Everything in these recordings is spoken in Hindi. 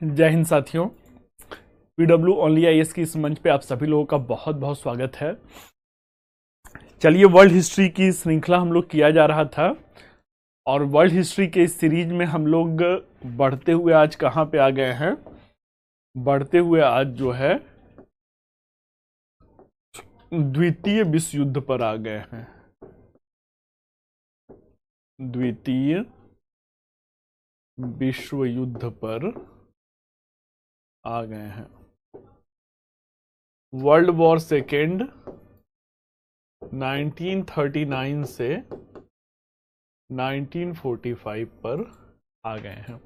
जय हिंद साथियों। पीडब्ल्यू ओनली आईएएस की इस मंच पे आप सभी लोगों का बहुत बहुत स्वागत है। चलिए, वर्ल्ड हिस्ट्री की श्रृंखला हम लोग किया जा रहा था और वर्ल्ड हिस्ट्री के इस सीरीज में हम लोग बढ़ते हुए आज कहाँ पे आ गए हैं? बढ़ते हुए आज जो है द्वितीय विश्व युद्ध पर आ गए हैं। द्वितीय विश्व युद्ध पर आ गए हैं। वर्ल्ड वॉर सेकेंड 1939 से 1945 पर आ गए हैं।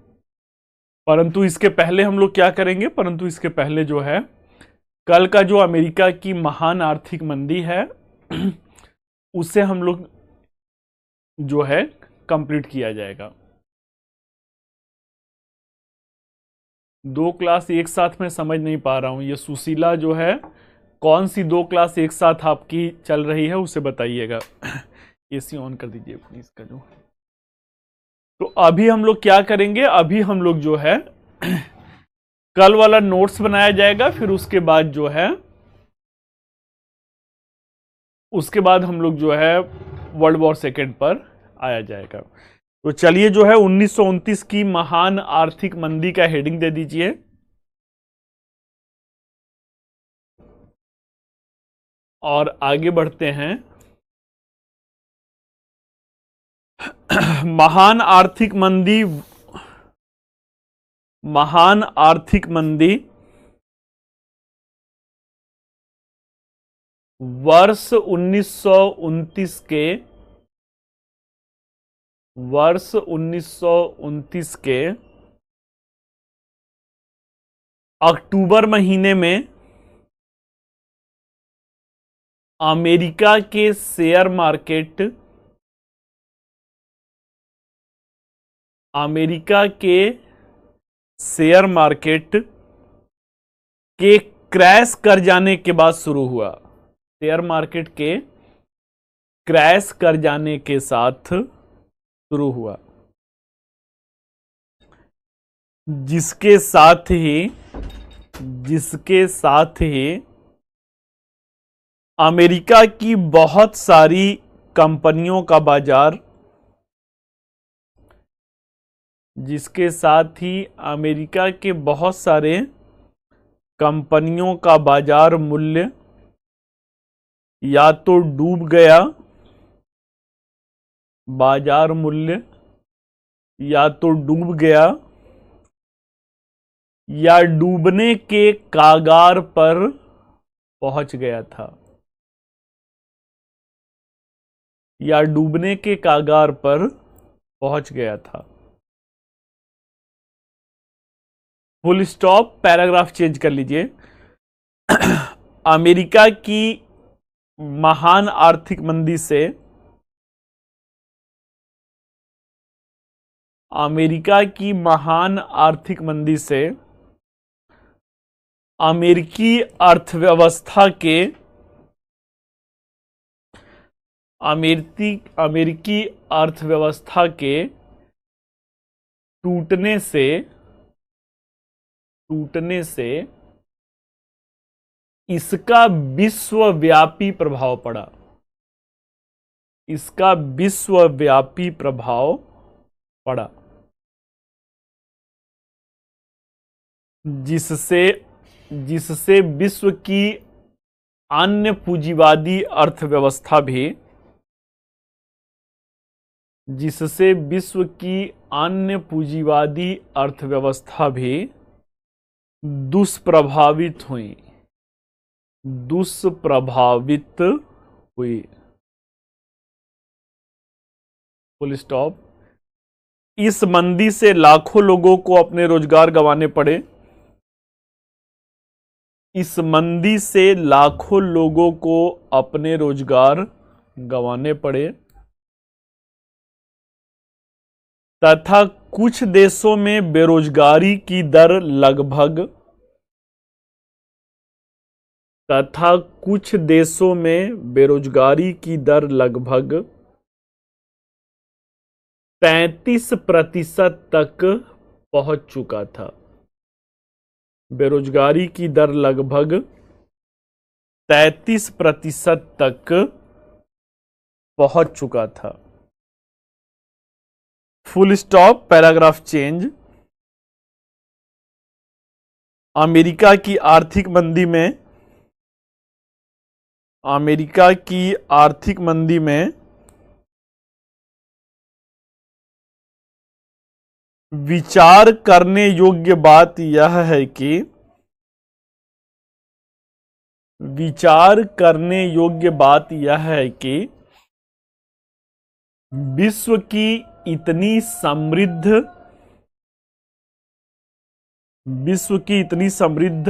परंतु इसके पहले हम लोग क्या करेंगे? परंतु इसके पहले जो है कल का जो अमेरिका की महान आर्थिक मंदी है उसे हम लोग जो है कंप्लीट किया जाएगा। दो क्लास एक साथ में समझ नहीं पा रहा हूं। ये सुशीला जो है, कौन सी दो क्लास एक साथ आपकी चल रही है उसे बताइएगा। एसी ऑन कर दीजिए प्लीज का जो। तो अभी हम लोग क्या करेंगे? अभी हम लोग जो है कल वाला नोट्स बनाया जाएगा, फिर उसके बाद जो है हम लोग जो है वर्ल्ड वॉर सेकेंड पर आया जाएगा। तो चलिए जो है 1929 की महान आर्थिक मंदी का हेडिंग दे दीजिए। और आगे बढ़ते हैं। महान आर्थिक मंदी वर्ष 1929 के अक्टूबर महीने में अमेरिका के शेयर मार्केट के क्रैश कर जाने के बाद शुरू हुआ। शेयर मार्केट के क्रैश कर जाने के साथ शुरू हुआ, जिसके साथ ही अमेरिका की बहुत सारी कंपनियों का बाजार मूल्य या तो डूब गया, या डूबने के कागार पर पहुंच गया था। फुल स्टॉप, पैराग्राफ चेंज कर लीजिए। अमेरिका की महान आर्थिक मंदी से अमेरिकी अर्थव्यवस्था के टूटने से इसका विश्वव्यापी प्रभाव पड़ा, जिससे विश्व की अन्य पूंजीवादी अर्थव्यवस्था भी दुष्प्रभावित हुई। Full stop. इस मंदी से लाखों लोगों को अपने रोजगार गंवाने पड़े। तथा कुछ देशों में बेरोजगारी की दर लगभग 33% तक पहुंच चुका था। बेरोजगारी की दर लगभग 33% तक पहुंच चुका था। Full stop, paragraph change. America की आर्थिक मंदी में विचार करने योग्य बात यह है कि विश्व की इतनी समृद्ध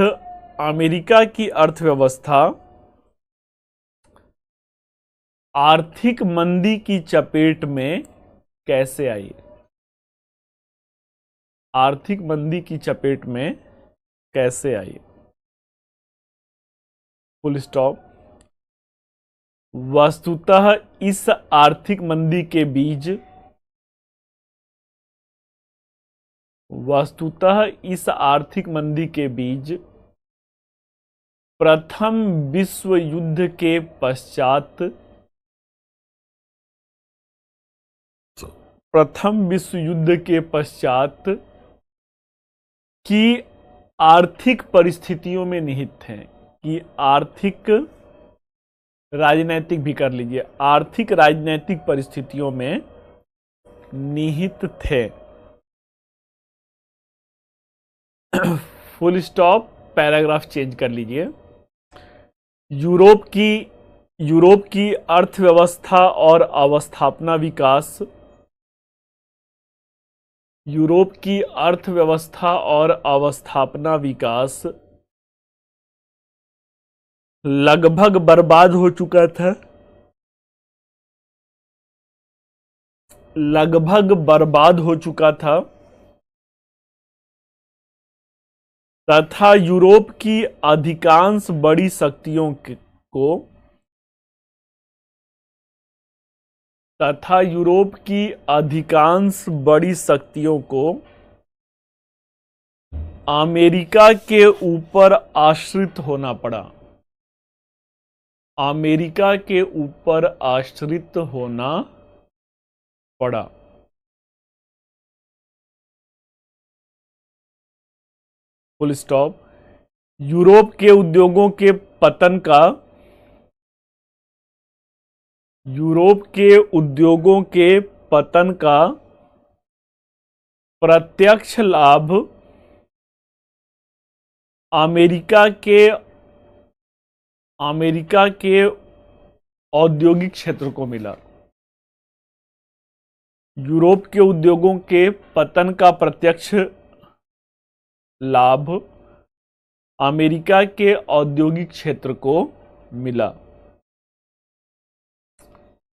अमेरिका की अर्थव्यवस्था आर्थिक मंदी की चपेट में कैसे आई? आर्थिक मंदी की चपेट में कैसे आई? Full stop. वस्तुतः इस आर्थिक मंदी के बीज प्रथम विश्व युद्ध के पश्चात की आर्थिक परिस्थितियों में निहित हैं। कि आर्थिक राजनैतिक भी कर लीजिए, आर्थिक राजनैतिक परिस्थितियों में निहित थे। फुल स्टॉप, पैराग्राफ चेंज कर लीजिए। यूरोप की अर्थव्यवस्था और अवस्थापना विकास लगभग बर्बाद हो चुका था तथा यूरोप की अधिकांश बड़ी शक्तियों को अमेरिका के ऊपर आश्रित होना पड़ा। Full stop. यूरोप के उद्योगों के पतन का प्रत्यक्ष लाभ अमेरिका के औद्योगिक क्षेत्र को मिला। यूरोप के उद्योगों के पतन का प्रत्यक्ष लाभ अमेरिका के औद्योगिक क्षेत्र को मिला।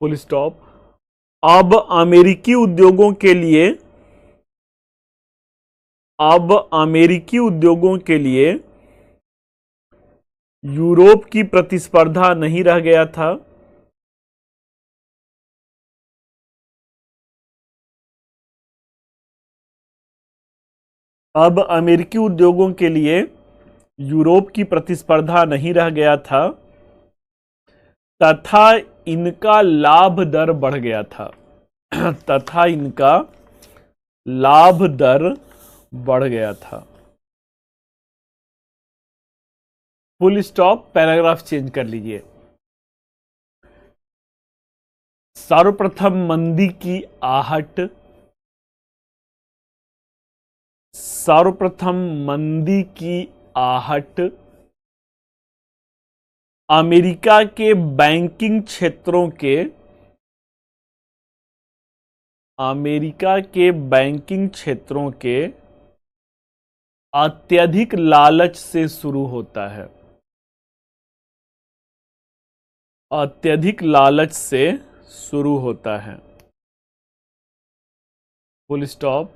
Full stop. अब अमेरिकी उद्योगों के लिए यूरोप की प्रतिस्पर्धा नहीं रह गया था। अब अमेरिकी उद्योगों के लिए यूरोप की प्रतिस्पर्धा नहीं रह गया था तथा इनका लाभ दर बढ़ गया था। फुल स्टॉप, पैराग्राफ चेंज कर लीजिए। सर्वप्रथम मंदी की आहट अमेरिका के बैंकिंग क्षेत्रों के अत्यधिक लालच से शुरू होता है। Full stop.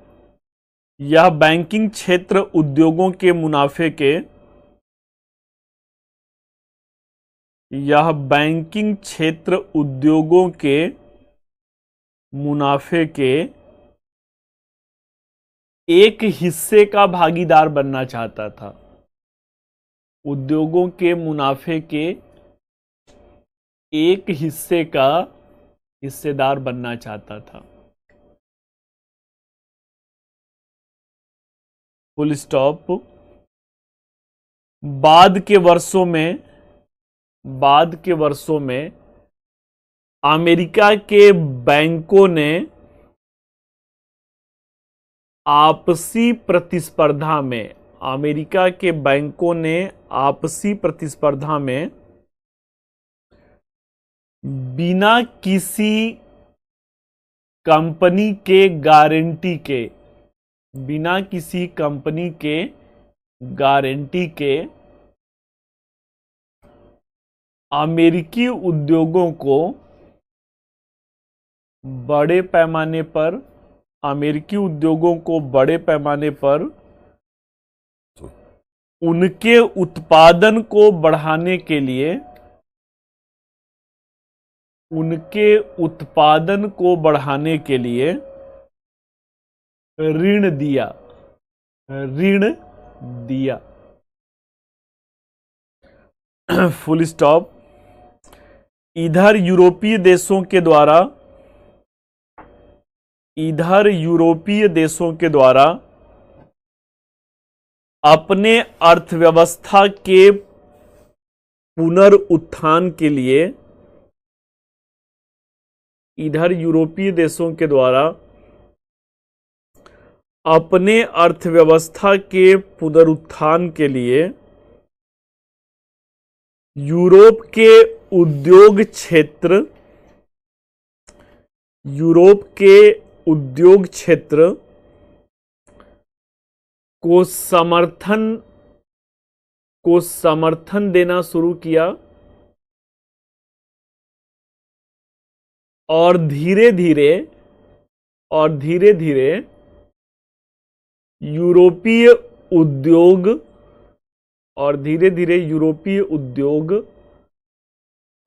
यह बैंकिंग क्षेत्र उद्योगों के मुनाफे के एक हिस्से का भागीदार बनना चाहता था। उद्योगों के मुनाफे के एक हिस्से का हिस्सेदार बनना चाहता था। Full stop. बाद के वर्षों में अमेरिका के बैंकों ने आपसी प्रतिस्पर्धा में बिना किसी कंपनी के गारंटी के अमेरिकी उद्योगों को बड़े पैमाने पर उनके उत्पादन को बढ़ाने के लिए ऋण दिया। Full stop. इधर यूरोपीय देशों के द्वारा अपने अर्थव्यवस्था के पुनरुत्थान के लिए यूरोप के उद्योग क्षेत्र को समर्थन देना शुरू किया और धीरे धीरे यूरोपीय उद्योग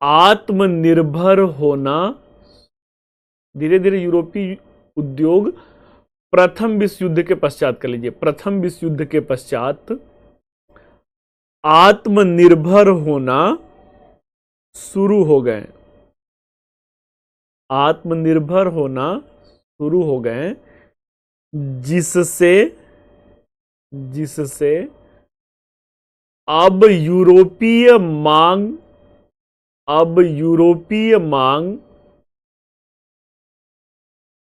आत्मनिर्भर होना प्रथम विश्व युद्ध के पश्चात आत्मनिर्भर होना शुरू हो गए, जिससे अब यूरोपीय मांग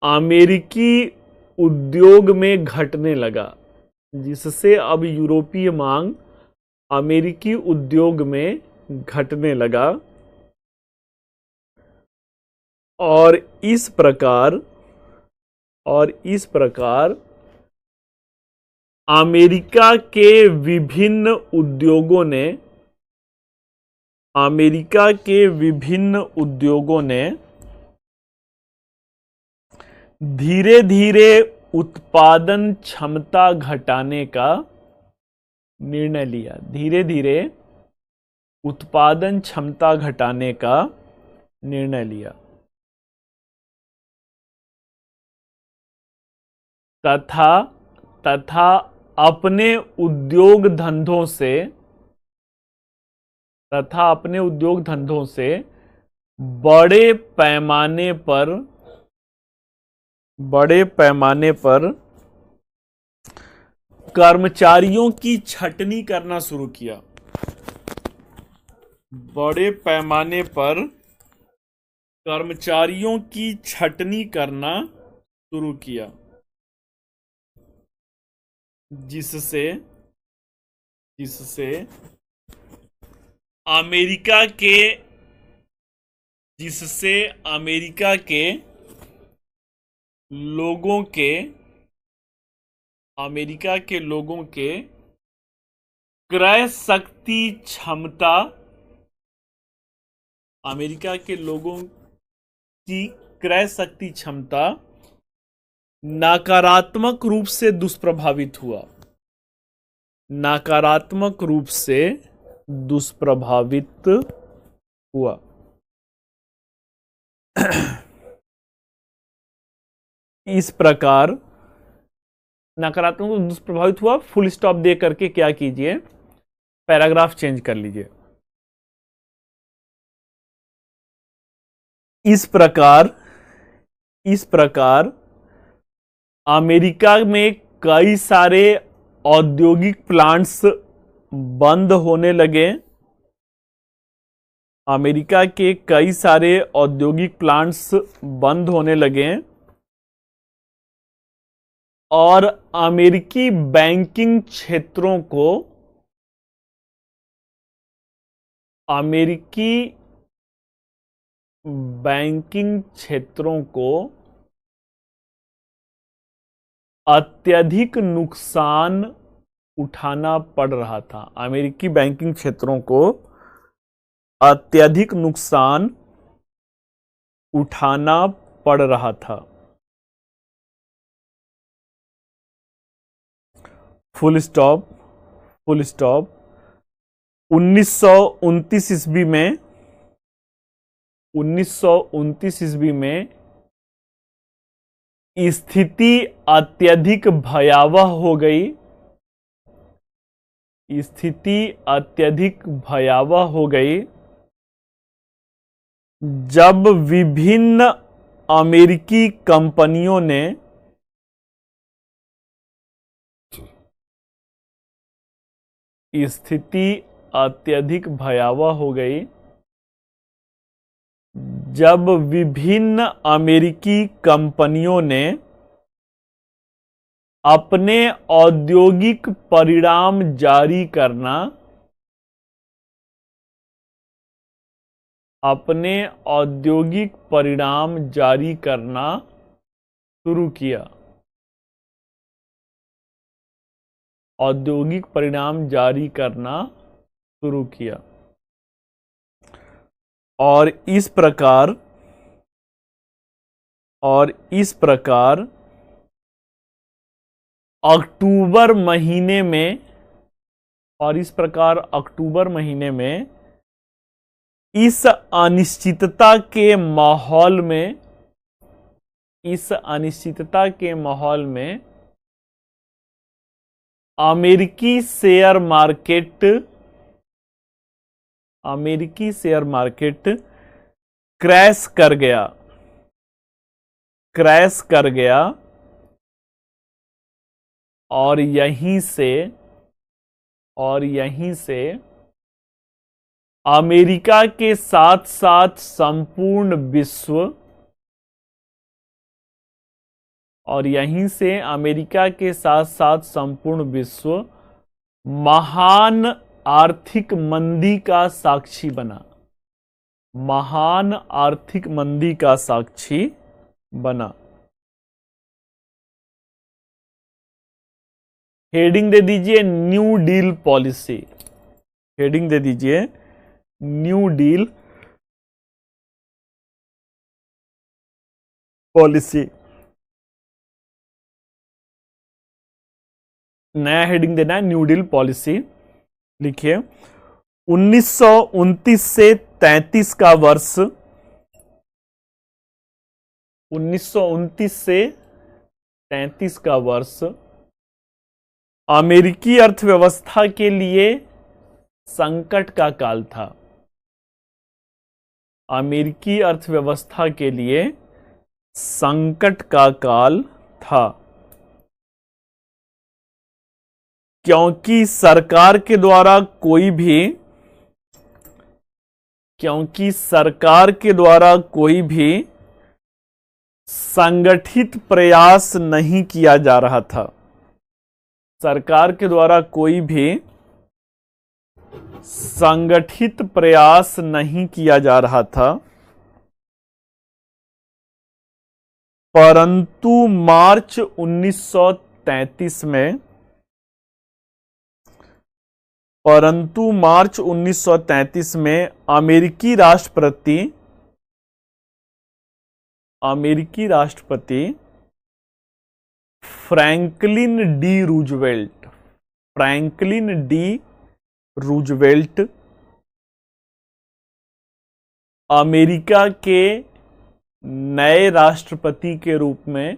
अमेरिकी उद्योग में घटने लगा और इस प्रकार अमेरिका के विभिन्न उद्योगों ने धीरे धीरे उत्पादन क्षमता घटाने का निर्णय लिया तथा अपने उद्योग धंधों से बड़े पैमाने पर कर्मचारियों की छटनी करना शुरू किया। जिससे अमेरिका के लोगों के क्रय शक्ति क्षमता नकारात्मक रूप से दुष्प्रभावित हुआ। इस प्रकार नकारात्मक दुष्प्रभावित हुआ। फुल स्टॉप दे करके क्या कीजिए, पैराग्राफ चेंज कर लीजिए। इस प्रकार अमेरिका में कई सारे औद्योगिक प्लांट्स बंद होने लगे। अमेरिका के कई सारे औद्योगिक प्लांट्स बंद होने लगे और अमेरिकी बैंकिंग क्षेत्रों को अत्यधिक नुकसान उठाना पड़ रहा था। अमेरिकी बैंकिंग क्षेत्रों को अत्यधिक नुकसान उठाना पड़ रहा था। Full stop. 1929 ईस्वी में स्थिति अत्यधिक भयावह हो गई। जब विभिन्न अमेरिकी कंपनियों ने अपने औद्योगिक परिणाम जारी करना शुरू किया। और इस प्रकार अक्टूबर महीने में इस अनिश्चितता के माहौल में अमेरिकी शेयर मार्केट क्रैश कर गया और यहीं से अमेरिका के साथ साथ संपूर्ण विश्व महान आर्थिक मंदी का साक्षी बना। हेडिंग दे दीजिए न्यू डील पॉलिसी। नया हेडिंग देना है, न्यू डील पॉलिसी। लिखिए 1929 से 33 का वर्ष 1929 से 33 का वर्ष अमेरिकी अर्थव्यवस्था के लिए संकट का काल था। क्योंकि सरकार के द्वारा कोई भी संगठित प्रयास नहीं किया जा रहा था। परंतु मार्च 1933 में अमेरिकी राष्ट्रपति फ्रैंकलिन डी रूजवेल्ट अमेरिका के नए राष्ट्रपति के रूप में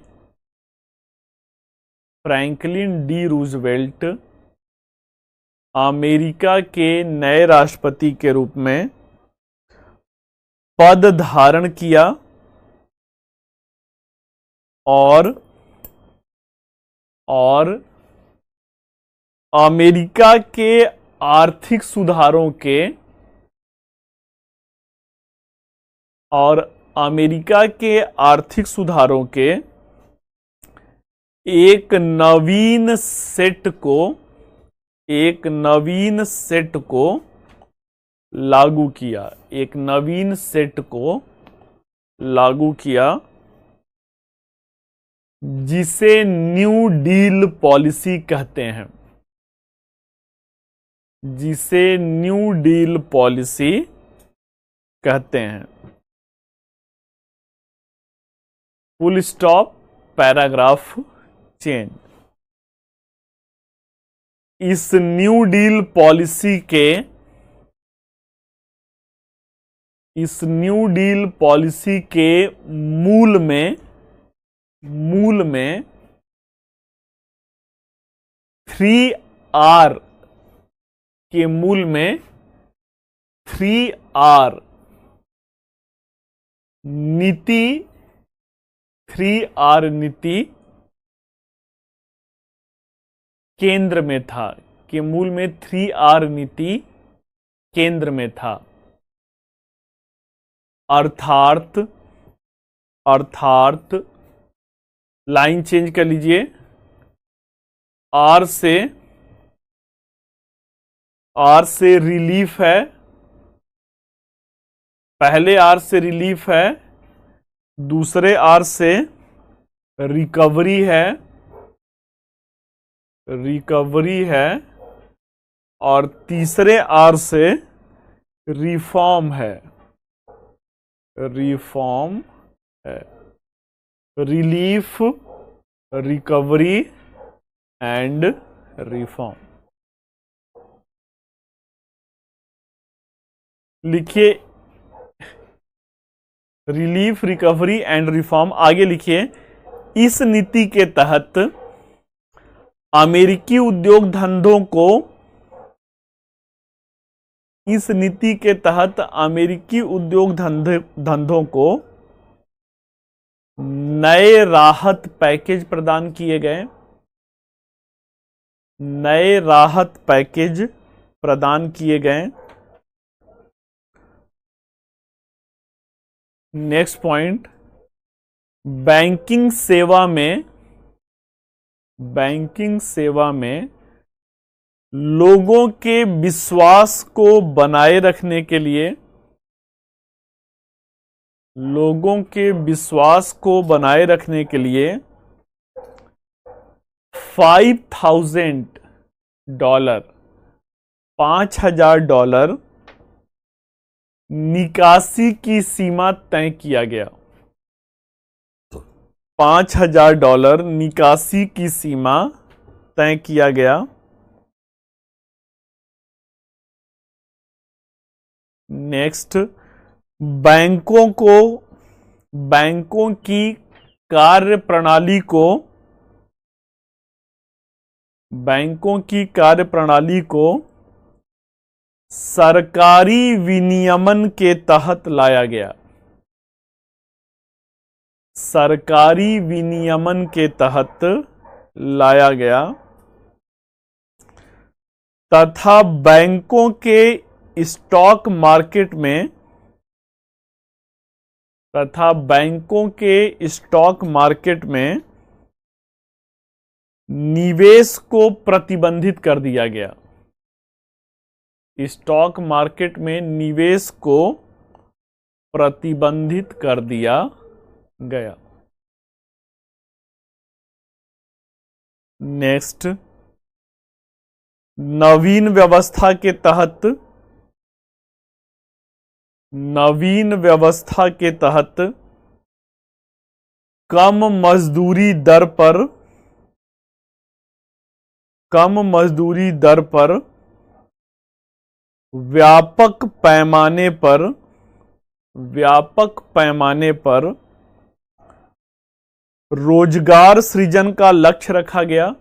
अमेरिका के नए राष्ट्रपति के रूप में पद धारण किया और अमेरिका के आर्थिक सुधारों के अमेरिका के आर्थिक सुधारों के एक नवीन सेट को लागू किया जिसे न्यू डील पॉलिसी कहते हैं, फुल स्टॉप, पैराग्राफ चेंज। इस न्यू डील पॉलिसी के मूल में 3R के मूल में 3R नीति केंद्र में था, के मूल में 3R नीति केंद्र में था। अर्थात लाइन चेंज कर लीजिए, आर से रिलीफ है, पहले आर से रिलीफ है, दूसरे आर से रिकवरी है और तीसरे आर से रिफॉर्म है। Relief, recovery and reform. लिखिए रिलीफ, रिकवरी एंड रिफॉर्म। आगे लिखिए, इस नीति के तहत अमेरिकी उद्योग धंधों को नए राहत पैकेज प्रदान किए गए। नेक्स्ट पॉइंट, बैंकिंग सेवा में लोगों के विश्वास को बनाए रखने के लिए 5,000 डॉलर निकासी की सीमा तय किया गया। 5,000 डॉलर निकासी की सीमा तय किया गया। नेक्स्ट, बैंकों की कार्यप्रणाली को सरकारी विनियमन के तहत लाया गया। तथा बैंकों के स्टॉक मार्केट में निवेश को प्रतिबंधित कर दिया गया। स्टॉक मार्केट में निवेश को प्रतिबंधित कर दिया गया। नेक्स्ट, नवीन व्यवस्था के तहत कम मजदूरी दर पर व्यापक पैमाने पर रोजगार सृजन का लक्ष्य रखा गया।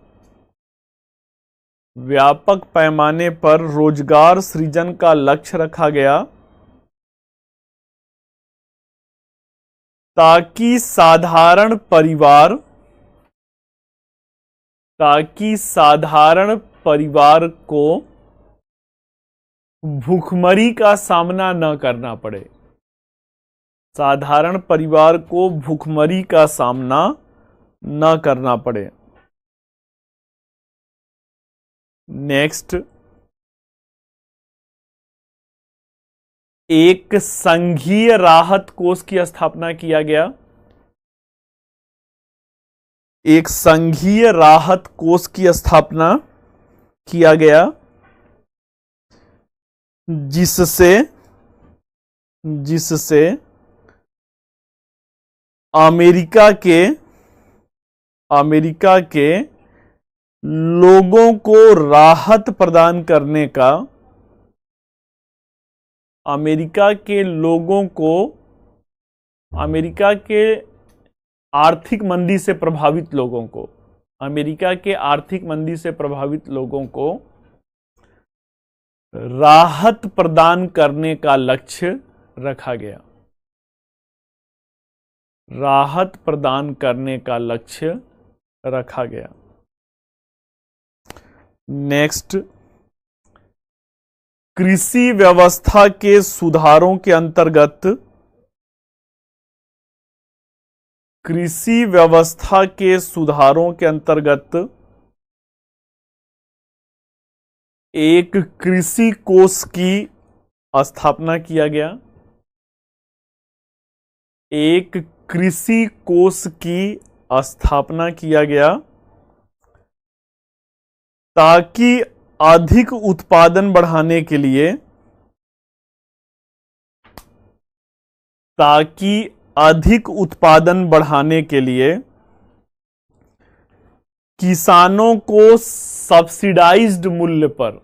व्यापक पैमाने पर रोजगार सृजन का लक्ष्य रखा गया ताकि साधारण परिवार को भूखमरी का सामना न करना पड़े। साधारण परिवार को भूखमरी का सामना न करना पड़े। नेक्स्ट, एक संघीय राहत कोष की स्थापना किया गया। एक संघीय राहत कोष की स्थापना किया गया जिससे अमेरिका के लोगों को राहत प्रदान करने का, अमेरिका के आर्थिक मंदी से प्रभावित लोगों को, अमेरिका के आर्थिक मंदी से प्रभावित लोगों को राहत प्रदान करने का लक्ष्य रखा गया। राहत प्रदान करने का लक्ष्य रखा गया। नेक्स्ट, कृषि व्यवस्था के सुधारों के अंतर्गत एक कृषि कोष की स्थापना किया गया। एक कृषि कोष की स्थापना किया गया ताकि अधिक उत्पादन बढ़ाने के लिए, किसानों को सब्सिडाइज्ड मूल्य पर,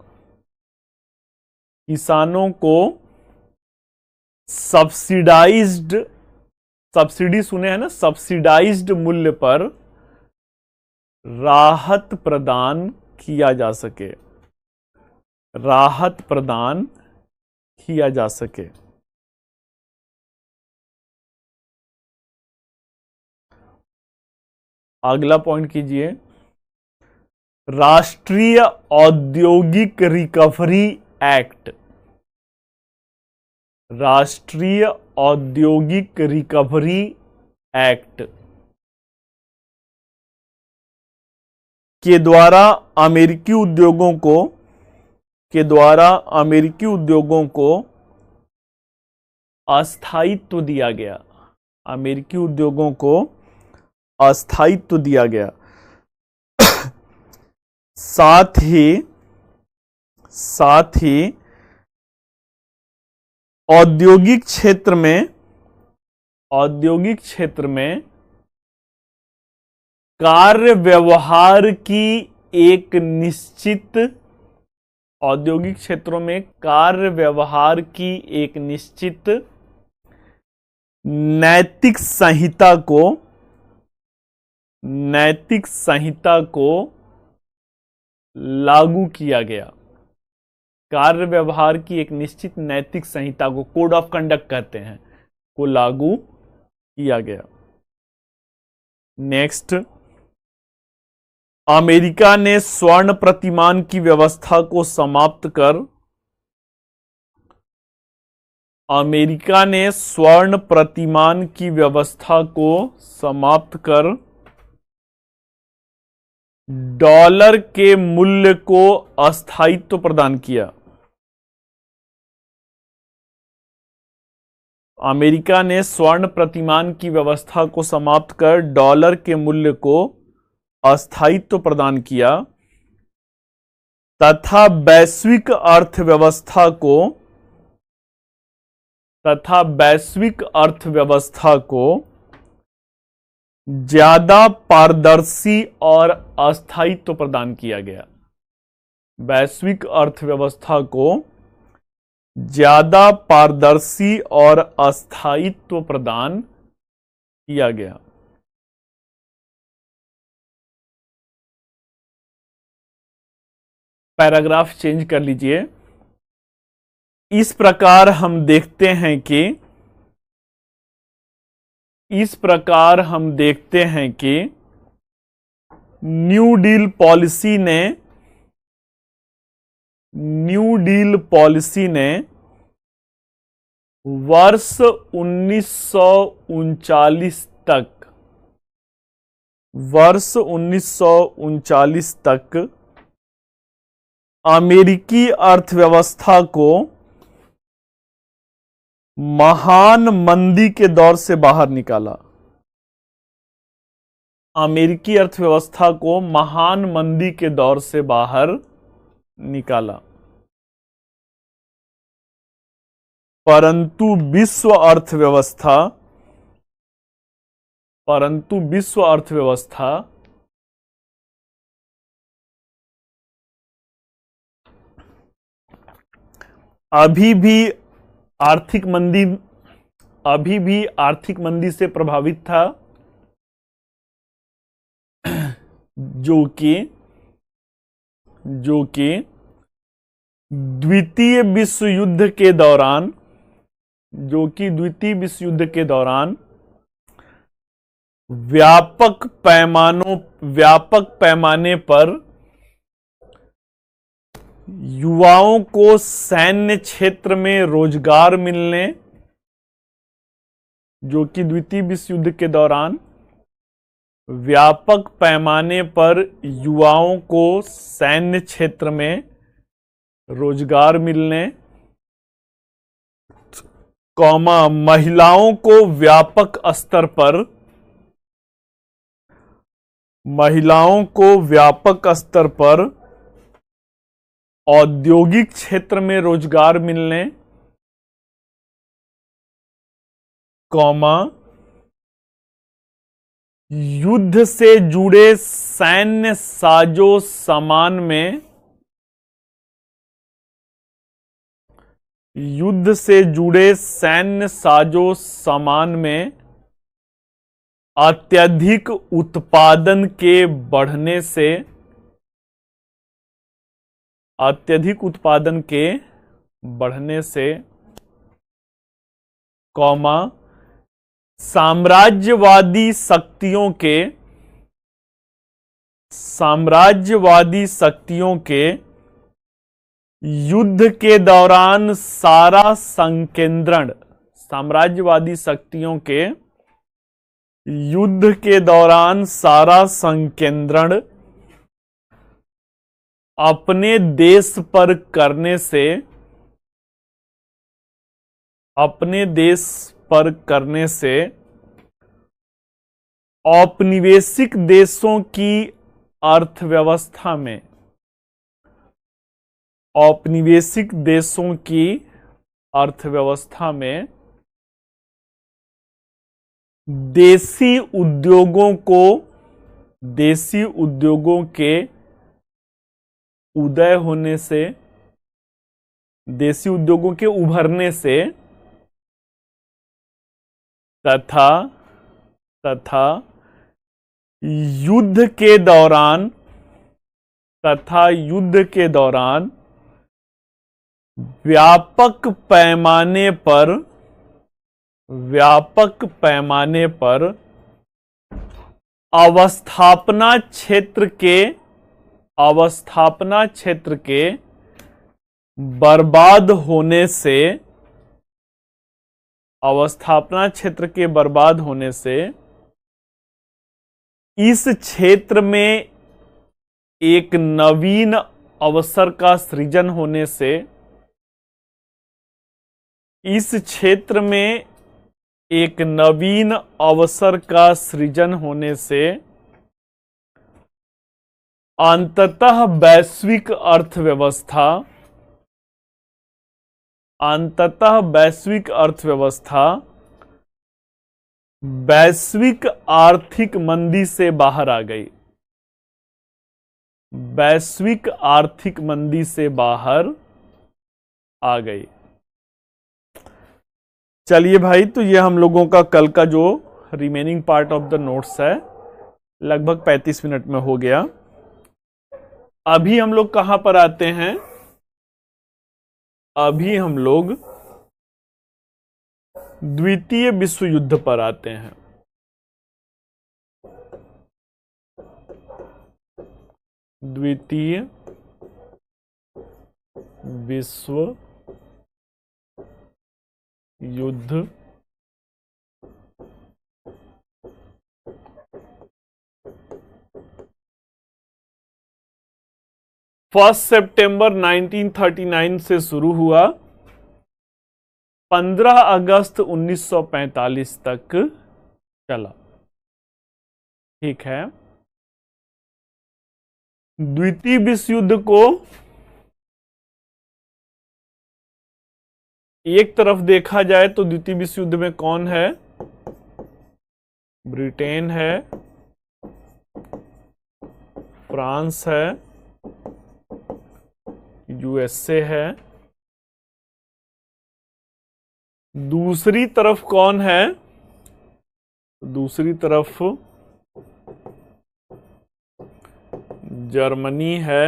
सब्सिडी सुने हैं ना, सब्सिडाइज्ड मूल्य पर राहत प्रदान किया जा सके। राहत प्रदान किया जा सके। अगला पॉइंट कीजिए, राष्ट्रीय औद्योगिक रिकवरी एक्ट। राष्ट्रीय औद्योगिक रिकवरी एक्ट के द्वारा अमेरिकी उद्योगों को अस्थायित्व दिया गया। अमेरिकी उद्योगों को अस्थायित्व दिया गया। साथ ही औद्योगिक क्षेत्र में कार्य व्यवहार की एक निश्चित, औद्योगिक क्षेत्रों में कार्य व्यवहार की एक निश्चित नैतिक संहिता को लागू किया गया। कार्य व्यवहार की एक निश्चित नैतिक संहिता को, कोड ऑफ कंडक्ट कहते हैं, को लागू किया गया। नेक्स्ट, अमेरिका ने स्वर्ण प्रतिमान की व्यवस्था को समाप्त कर, अमेरिका ने स्वर्ण प्रतिमान की व्यवस्था को समाप्त कर डॉलर के मूल्य को अस्थायित्व प्रदान किया। अमेरिका ने स्वर्ण प्रतिमान की व्यवस्था को समाप्त कर डॉलर के मूल्य को अस्थायित्व प्रदान किया तथा वैश्विक अर्थव्यवस्था को ज्यादा पारदर्शी और अस्थायित्व प्रदान किया गया। वैश्विक अर्थव्यवस्था को ज्यादा पारदर्शी और अस्थायित्व प्रदान किया गया। पैराग्राफ चेंज कर लीजिए। इस प्रकार हम देखते हैं कि न्यू डील पॉलिसी ने वर्ष 1939 तक अमेरिकी अर्थव्यवस्था को महान मंदी के दौर से बाहर निकाला। अमेरिकी अर्थव्यवस्था को महान मंदी के दौर से बाहर निकाला, परंतु विश्व अर्थव्यवस्था अभी भी आर्थिक मंदी से प्रभावित था, जो कि द्वितीय विश्व युद्ध के दौरान व्यापक पैमाने पर युवाओं को सैन्य क्षेत्र में रोजगार मिलने, जो कि द्वितीय विश्व युद्ध के दौरान व्यापक पैमाने पर युवाओं को सैन्य क्षेत्र में रोजगार मिलने, महिलाओं को व्यापक स्तर पर औद्योगिक क्षेत्र में रोजगार मिलने, युद्ध से जुड़े सैन्य साजो सामान में अत्यधिक उत्पादन के बढ़ने से, साम्राज्यवादी शक्तियों के युद्ध के दौरान सारा संकेंद्रण, अपने देश पर करने से औपनिवेशिक देशों की अर्थव्यवस्था में देसी उद्योगों के उदय होने से, देसी उद्योगों के उभरने से तथा युद्ध के दौरान व्यापक पैमाने पर अवस्थापना क्षेत्र के बर्बाद होने से इस क्षेत्र में एक नवीन अवसर का सृजन होने से अंततः वैश्विक अर्थव्यवस्था वैश्विक आर्थिक मंदी से बाहर आ गई। चलिए भाई, तो ये हम लोगों का कल का जो remaining part of the notes है, लगभग 35 मिनट में हो गया। अभी हम लोग कहां पर आते हैं? अभी हम लोग द्वितीय विश्व युद्ध पर आते हैं। द्वितीय विश्व युद्ध फर्स्ट सितंबर 1939 से शुरू हुआ, 15 अगस्त 1945 तक चला। ठीक है। द्वितीय विश्व युद्ध को एक तरफ देखा जाए तो द्वितीय विश्व युद्ध में कौन है? ब्रिटेन है, फ्रांस है, यूएसए है। दूसरी तरफ कौन है? दूसरी तरफ जर्मनी है,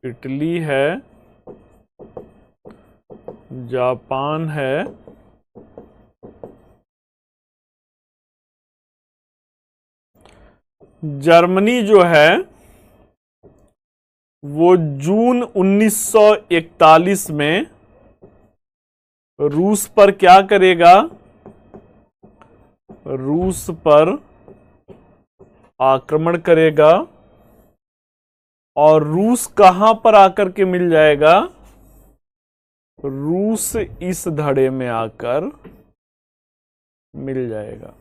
इटली है, जापान है, जर्मनी जो है वो जून 1941 में रूस पर क्या करेगा? रूस पर आक्रमण करेगा। और रूस कहां पर आकर के मिल जाएगा? रूस इस धड़े में आकर मिल जाएगा।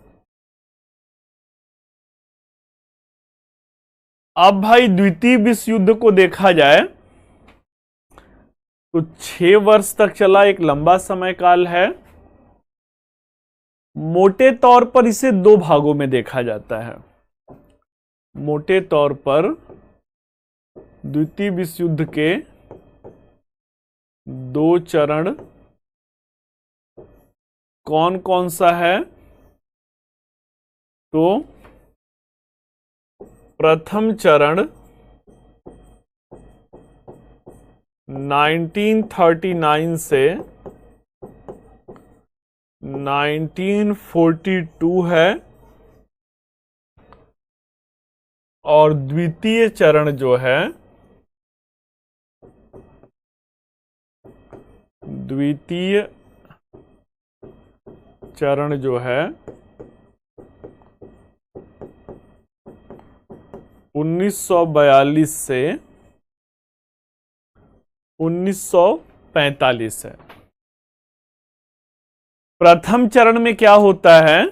अब भाई द्वितीय विश्व युद्ध को देखा जाए तो 6 वर्ष तक चला, एक लंबा समय काल है। मोटे तौर पर इसे 2 भागों में देखा जाता है। मोटे तौर पर द्वितीय विश्व युद्ध के 2 चरण कौन कौन सा है? तो प्रथम चरण 1939 से 1942 है, और द्वितीय चरण जो है, द्वितीय चरण जो है 1942 से 1945 है। प्रथम चरण में क्या होता है?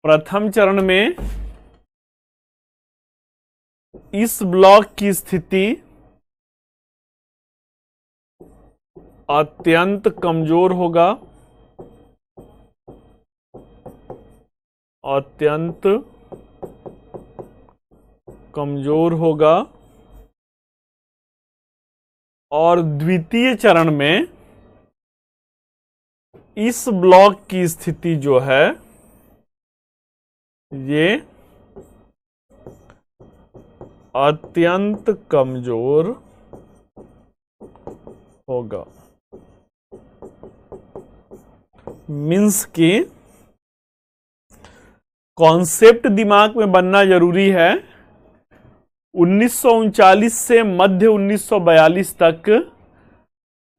प्रथम चरण में इस ब्लॉक की स्थिति अत्यंत कमजोर होगा, अत्यंत कमजोर होगा। और द्वितीय चरण में इस ब्लॉक की स्थिति जो है ये अत्यंत कमजोर होगा। मीन्स की कॉन्सेप्ट दिमाग में बनना जरूरी है। 1939 से मध्य 1942 तक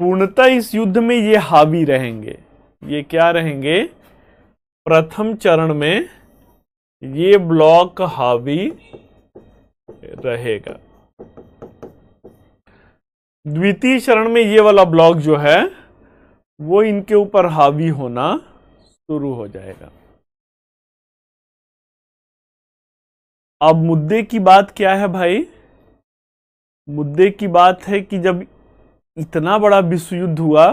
पूर्णतः इस युद्ध में ये हावी रहेंगे। ये क्या रहेंगे? प्रथम चरण में ये ब्लॉक हावी रहेगा। द्वितीय चरण में ये वाला ब्लॉक जो है वो इनके ऊपर हावी होना शुरू हो जाएगा। अब मुद्दे की बात क्या है भाई? मुद्दे की बात है कि जब इतना बड़ा विश्व युद्ध हुआ,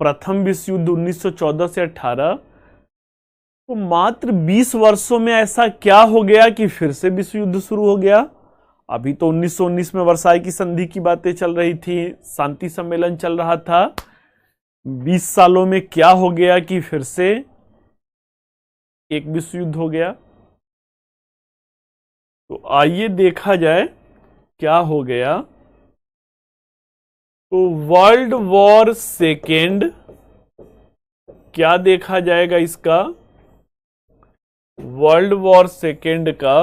प्रथम विश्व युद्ध 1914 से 18, तो मात्र 20 वर्षों में ऐसा क्या हो गया कि फिर से विश्व युद्ध शुरू हो गया? अभी तो 1919 में वर्साई की संधि की बातें चल रही थी, शांति सम्मेलन चल रहा था। 20 सालों में क्या हो गया कि फिर से एक विश्व युद्ध हो गया? तो आइए देखा जाए क्या हो गया। तो वर्ल्ड वॉर सेकेंड, क्या देखा जाएगा इसका? वर्ल्ड वॉर सेकेंड का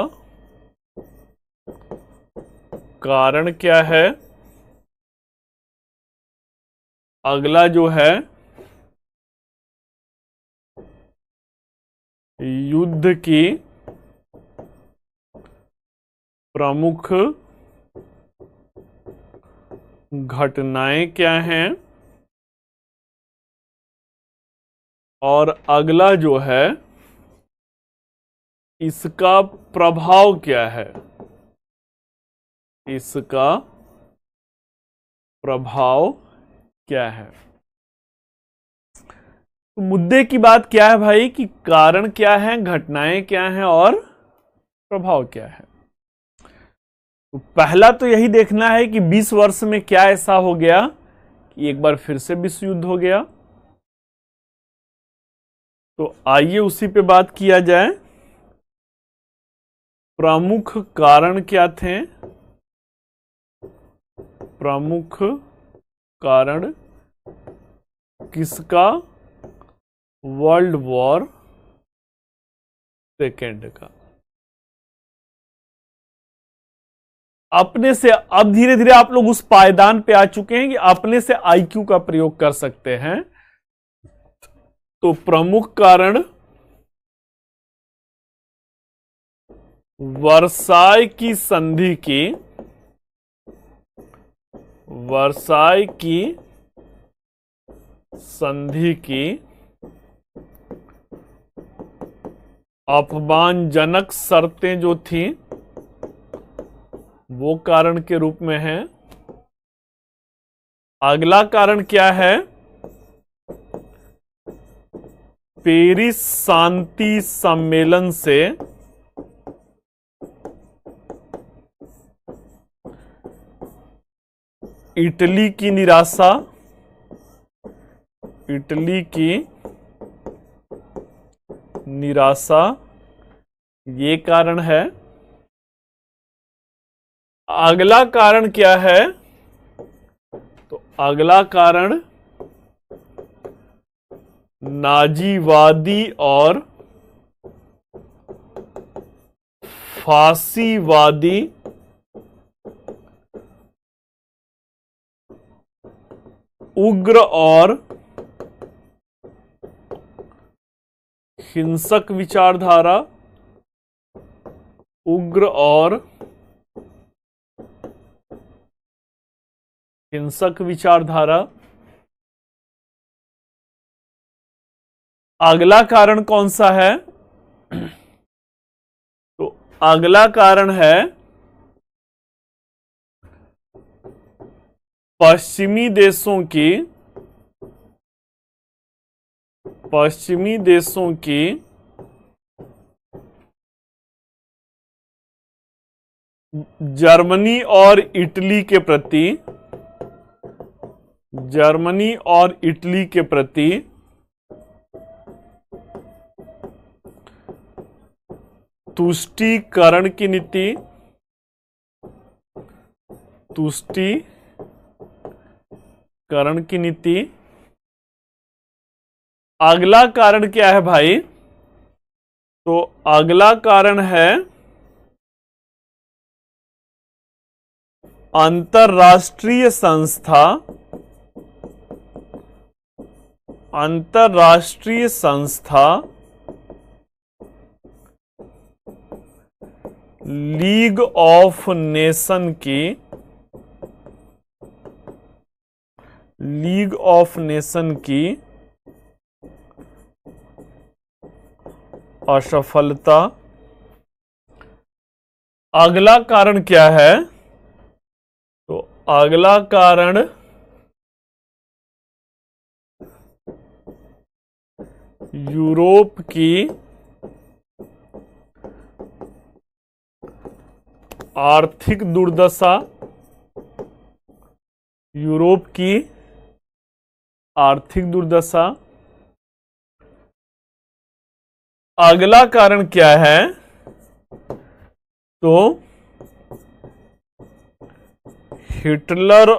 कारण क्या है? अगला जो है युद्ध की प्रमुख घटनाएं क्या हैं, और अगला जो है इसका प्रभाव क्या है, इसका प्रभाव क्या है। तो मुद्दे की बात क्या है भाई कि कारण क्या है, घटनाएं क्या हैं और प्रभाव क्या है। तो पहला तो यही देखना है कि 20 वर्ष में क्या ऐसा हो गया कि एक बार फिर से विश्व युद्ध हो गया। तो आइए उसी पे बात किया जाए। प्रमुख कारण क्या थे? प्रमुख कारण किसका? वर्ल्ड वॉर सेकेंड का। अपने से अब धीरे धीरे आप लोग उस पायदान पे आ चुके हैं कि अपने से आईक्यू का प्रयोग कर सकते हैं। तो प्रमुख कारण वर्साय की संधि की, वर्साय की संधि की अपमानजनक शर्तें जो थी वो कारण के रूप में है। अगला कारण क्या है? पेरिस शांति सम्मेलन से इटली की निराशा, इटली की निराशा, ये कारण है। अगला कारण क्या है? तो अगला कारण नाजीवादी और फांसीवादी उग्र और हिंसक विचारधारा, उग्र और हिंसक विचारधारा। अगला कारण कौन सा है? तो अगला कारण है पश्चिमी देशों की, पश्चिमी देशों की जर्मनी और इटली के प्रति, जर्मनी और इटली के प्रति तुष्टीकरण की नीति, तुष्टीकरण की नीति। अगला कारण क्या है भाई? तो अगला कारण है अंतरराष्ट्रीय संस्था, अंतरराष्ट्रीय संस्था लीग ऑफ नेशन की, लीग ऑफ नेशन की असफलता। अगला कारण क्या है? तो अगला कारण यूरोप की आर्थिक दुर्दशा, यूरोप की आर्थिक दुर्दशा। अगला कारण क्या है? तो हिटलर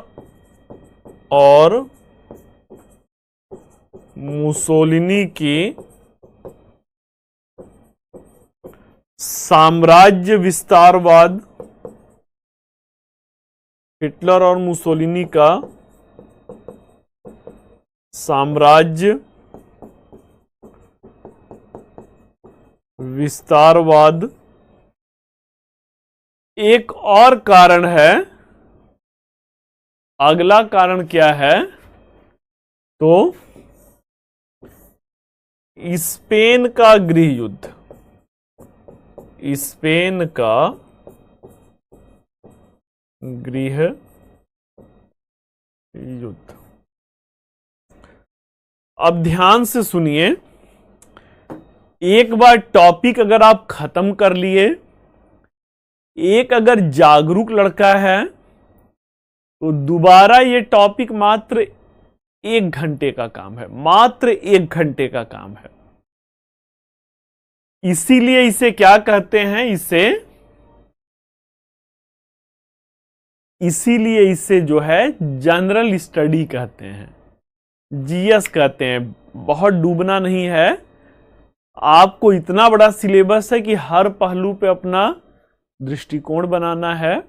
और मुसोलिनी की साम्राज्य विस्तारवाद, हिटलर और मुसोलिनी का साम्राज्य विस्तारवाद एक और कारण है। अगला कारण क्या है? तो स्पेन का गृह युद्ध, स्पेन का गृह युद्ध। अब ध्यान से सुनिए, एक बार टॉपिक अगर आप खत्म कर लिए, एक अगर जागरूक लड़का है तो दोबारा ये टॉपिक मात्र 1 घंटे का काम है, मात्र 1 घंटे का काम है। इसीलिए इसे क्या कहते हैं? इसीलिए इसे जो है जनरल स्टडी कहते हैं, जीएस कहते हैं। बहुत डूबना नहीं है, आपको इतना बड़ा सिलेबस है कि हर पहलू पे अपना दृष्टिकोण बनाना है।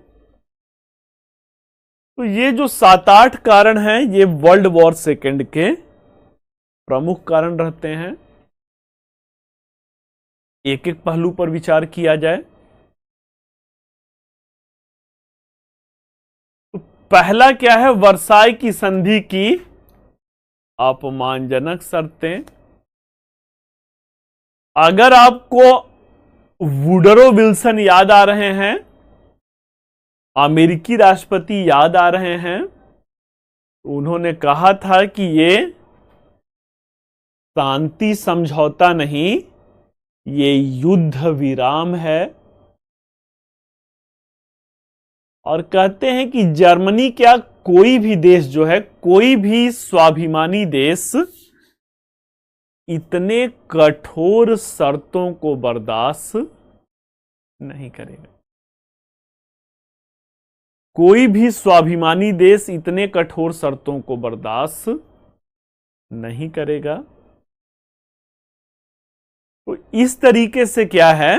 तो ये जो 7-8 कारण हैं, ये वर्ल्ड वॉर सेकेंड के प्रमुख कारण रहते हैं। एक एक पहलू पर विचार किया जाए। तो पहला क्या है? वर्साई की संधि की अपमानजनक शर्तें। अगर आपको वुडरो विल्सन याद आ रहे हैं, अमेरिकी राष्ट्रपति याद आ रहे हैं, उन्होंने कहा था कि ये शांति समझौता नहीं, ये युद्ध विराम है। और कहते हैं कि जर्मनी क्या, कोई भी देश जो है, कोई भी स्वाभिमानी देश इतने कठोर शर्तों को बर्दाश्त नहीं करेगा। कोई भी स्वाभिमानी देश इतने कठोर शर्तों को बर्दाश्त नहीं करेगा। तो इस तरीके से क्या है,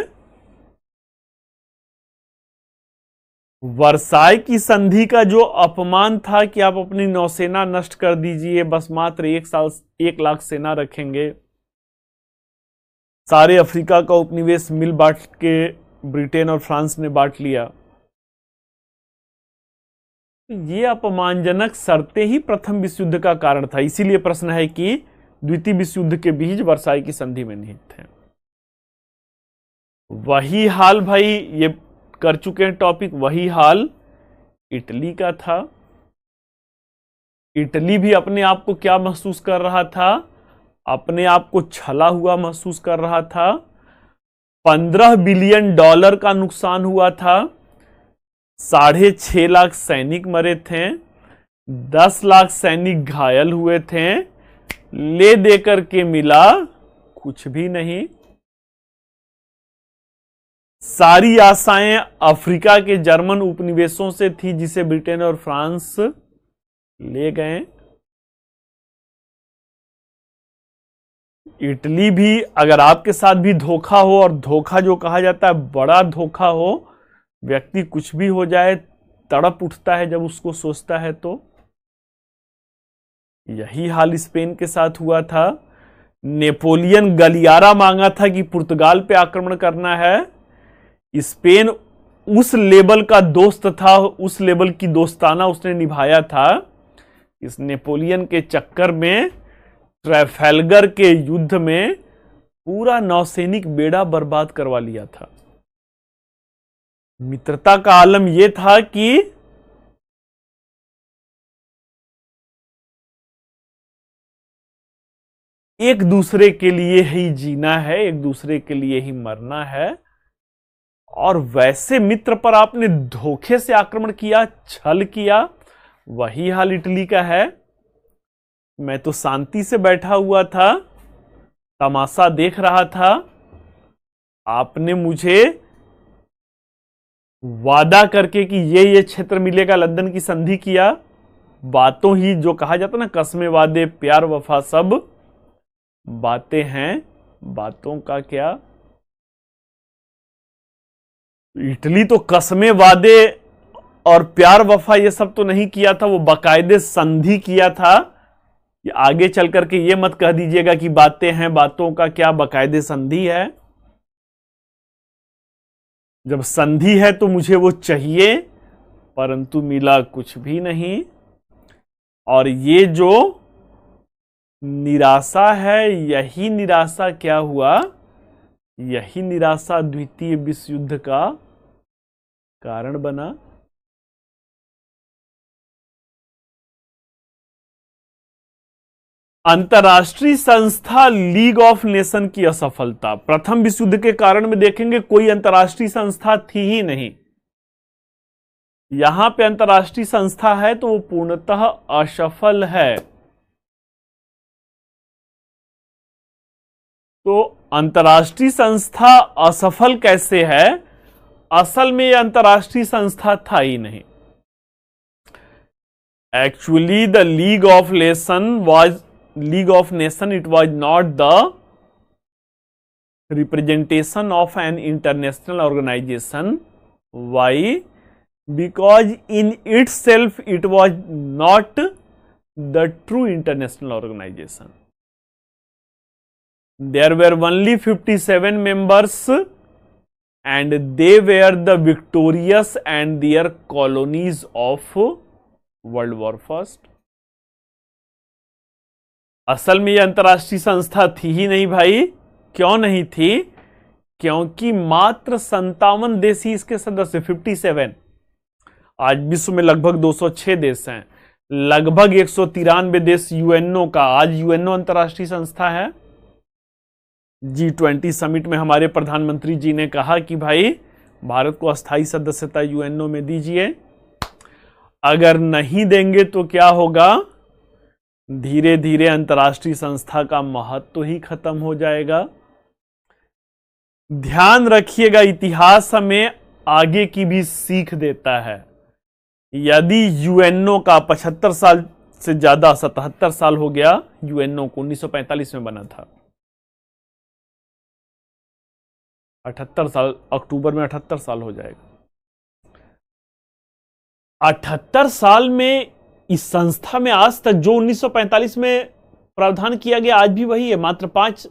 वर्साई की संधि का जो अपमान था कि आप अपनी नौसेना नष्ट कर दीजिए, बस मात्र 1 लाख सेना रखेंगे, सारे अफ्रीका का उपनिवेश मिल बांट के ब्रिटेन और फ्रांस ने बांट लिया। ये अपमानजनक शर्तें ही प्रथम विश्व युद्ध का कारण था। इसीलिए प्रश्न है कि द्वितीय विश्व युद्ध के बीच वर्साई की संधि में निहित थे। वही हाल भाई, ये कर चुके हैं टॉपिक, वही हाल इटली का था। इटली भी अपने आप को क्या महसूस कर रहा था? अपने आप को छला हुआ महसूस कर रहा था। $15 बिलियन का नुकसान हुआ था। 6.5 लाख सैनिक मरे थे, 10 लाख सैनिक घायल हुए थे। ले देकर के मिला कुछ भी नहीं। सारी आशाएं अफ्रीका के जर्मन उपनिवेशों से थी, जिसे ब्रिटेन और फ्रांस ले गए। इटली भी, अगर आपके साथ भी धोखा हो, और धोखा जो कहा जाता है बड़ा धोखा हो, व्यक्ति कुछ भी हो जाए तड़प उठता है जब उसको सोचता है। तो यही हाल स्पेन के साथ हुआ था। नेपोलियन गलियारा मांगा था कि पुर्तगाल पे आक्रमण करना है। स्पेन उस लेवल का दोस्त था, उस लेवल की दोस्ताना उसने निभाया था। इस नेपोलियन के चक्कर में ट्रैफेलगर के युद्ध में पूरा नौसैनिक बेड़ा बर्बाद करवा लिया था। मित्रता का आलम यह था कि एक दूसरे के लिए ही जीना है, एक दूसरे के लिए ही मरना है। और वैसे मित्र पर आपने धोखे से आक्रमण किया, छल किया, वही हाल इटली का है। मैं तो शांति से बैठा हुआ था, तमाशा देख रहा था। आपने मुझे वादा करके कि ये क्षेत्र मिलेगा, लंदन की संधि किया। बातों ही, जो कहा जाता ना, कसमें वादे प्यार वफा सब बातें हैं, बातों का क्या। इटली तो कसमें वादे और प्यार वफा ये सब तो नहीं किया था, वो बाकायदे संधि किया था। ये आगे चल करके ये मत कह दीजिएगा कि बातें हैं, बातों का क्या, बाकायदे संधि है। जब संधि है तो मुझे वो चाहिए, परंतु मिला कुछ भी नहीं। और ये जो निराशा है, यही निराशा क्या हुआ, यही निराशा द्वितीय विश्व युद्ध का कारण बना। अंतर्राष्ट्रीय संस्था लीग ऑफ नेशन की असफलता। प्रथम विश्व युद्ध के कारण में देखेंगे कोई अंतर्राष्ट्रीय संस्था थी ही नहीं। यहां पे अंतर्राष्ट्रीय संस्था है तो वो पूर्णतः असफल है। तो अंतर्राष्ट्रीय संस्था असफल कैसे है? असल में यह अंतर्राष्ट्रीय संस्था था ही नहीं। Actually the league of nation it was not the representation of an international organization. Why? Because in itself it was not the true international organization. There were only 57 members and they were the victorious and their colonies of World War First. असल में यह अंतर्राष्ट्रीय संस्था थी ही नहीं भाई। क्यों नहीं थी? क्योंकि मात्र 57 देश ही इसके सदस्य, 57। आज विश्व में लगभग 206 देश हैं, लगभग 193 देश यूएनओ का। आज यूएनओ अंतर्राष्ट्रीय संस्था है। G20 समिट में हमारे प्रधानमंत्री जी ने कहा कि भाई भारत को अस्थायी सदस्यता यूएनओ में दीजिए। अगर नहीं देंगे तो क्या होगा? धीरे धीरे अंतर्राष्ट्रीय संस्था का महत्व ही खत्म हो जाएगा। ध्यान रखिएगा, इतिहास हमें आगे की भी सीख देता है। यदि यूएनओ का 75 साल से ज्यादा, 77 साल हो गया यूएनओ को, 1945 में बना था। 78 साल, अक्टूबर में 78 साल हो जाएगा। 78 साल में इस संस्था में आज तक जो 1945 में प्रावधान किया गया आज भी वही है। मात्र 5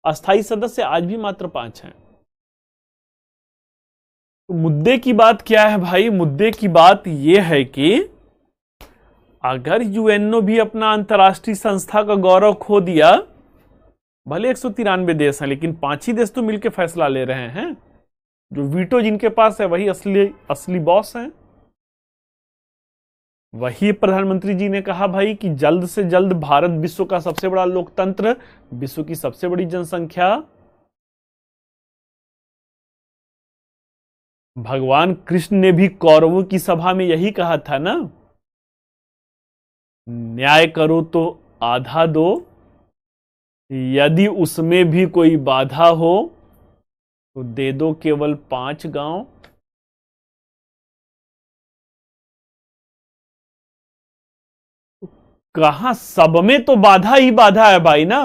अस्थायी सदस्य, आज भी मात्र 5 हैं। तो मुद्दे की बात क्या है भाई? मुद्दे की बात यह है कि अगर यूएनओ भी अपना अंतर्राष्ट्रीय संस्था का गौरव खो दिया, भले 193 देश हैं लेकिन 5 ही देश तो मिलकर फैसला ले रहे हैं। जो वीटो जिनके पास है वही असली बॉस हैं। वही प्रधानमंत्री जी ने कहा भाई कि जल्द से जल्द भारत विश्व का सबसे बड़ा लोकतंत्र, विश्व की सबसे बड़ी जनसंख्या। भगवान कृष्ण ने भी कौरवों की सभा में यही कहा था ना, न्याय करो तो आधा दो, यदि उसमें भी कोई बाधा हो तो दे दो केवल 5 गांव। कहां? सब में तो बाधा ही बाधा है भाई ना।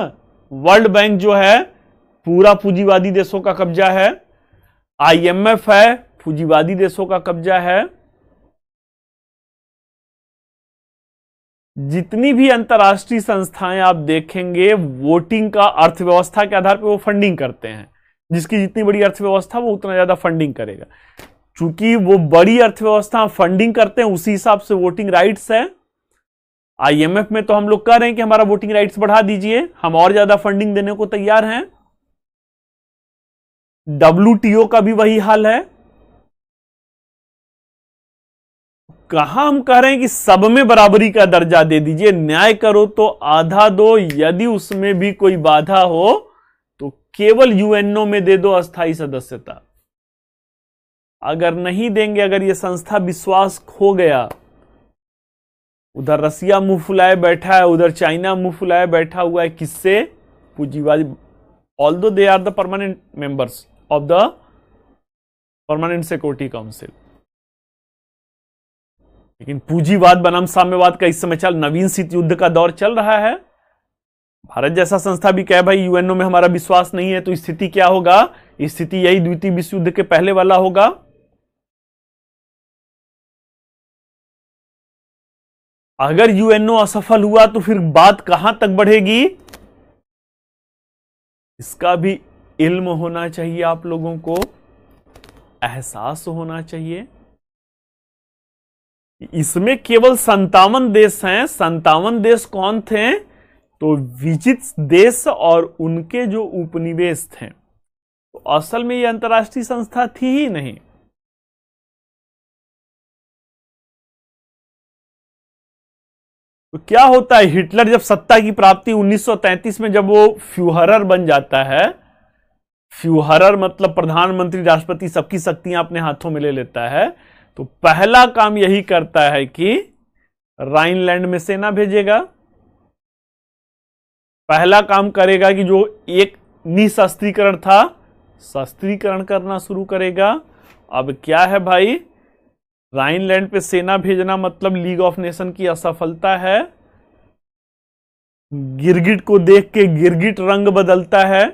वर्ल्ड बैंक जो है पूरा पूंजीवादी देशों का कब्जा है, आईएमएफ है पूंजीवादी देशों का कब्जा है। जितनी भी अंतर्राष्ट्रीय संस्थाएं आप देखेंगे, वोटिंग का, अर्थव्यवस्था के आधार पर वो फंडिंग करते हैं। जिसकी जितनी बड़ी अर्थव्यवस्था वो उतना ज्यादा फंडिंग करेगा। चूंकि वो बड़ी अर्थव्यवस्था फंडिंग करते हैं, उसी हिसाब से वोटिंग राइट्स है। आईएमएफ में तो हम लोग कह रहे हैं कि हमारा वोटिंग राइट्स बढ़ा दीजिए, हम और ज्यादा फंडिंग देने को तैयार हैं। डब्ल्यूटीओ का भी वही हाल है। कहां हम कह रहे हैं कि सब में बराबरी का दर्जा दे दीजिए, न्याय करो तो आधा दो, यदि उसमें भी कोई बाधा हो तो केवल यूएनओ में दे दो अस्थायी सदस्यता। अगर नहीं देंगे, अगर यह संस्था विश्वास खो गया, उधर रसिया मुंह फुलाए बैठा है, उधर चाइना मुंह फुलाए बैठा हुआ है, किससे? पूंजीवादी। Although they are the permanent members of the permanent security council. लेकिन पूंजीवाद बनाम साम्यवाद का इस समय चल नवीन शीत युद्ध का दौर चल रहा है। भारत जैसा संस्था भी कहे भाई यूएनओ में हमारा विश्वास नहीं है, तो स्थिति क्या होगा? स्थिति यही द्वितीय विश्व युद्ध के पहले वाला होगा। अगर यूएनओ असफल हुआ तो फिर बात कहां तक बढ़ेगी, इसका भी इल्म होना चाहिए, आप लोगों को एहसास होना चाहिए। इसमें केवल 57 देश हैं। 57 देश कौन थे? तो विजित देश और उनके जो उपनिवेश थे। तो असल में यह अंतर्राष्ट्रीय संस्था थी ही नहीं। तो क्या होता है, हिटलर जब सत्ता की प्राप्ति 1933 में जब वो फ्यूहरर बन जाता है, फ्यूहरर मतलब प्रधानमंत्री राष्ट्रपति सबकी शक्तियां अपने हाथों में ले लेता है, तो पहला काम यही करता है कि राइनलैंड में सेना भेजेगा। पहला काम करेगा कि जो एक निशस्त्रीकरण था, शस्त्रीकरण करना शुरू करेगा। अब क्या है भाई, राइनलैंड पे सेना भेजना मतलब लीग ऑफ नेशन की असफलता है। गिरगिट को देख के गिरगिट रंग बदलता है।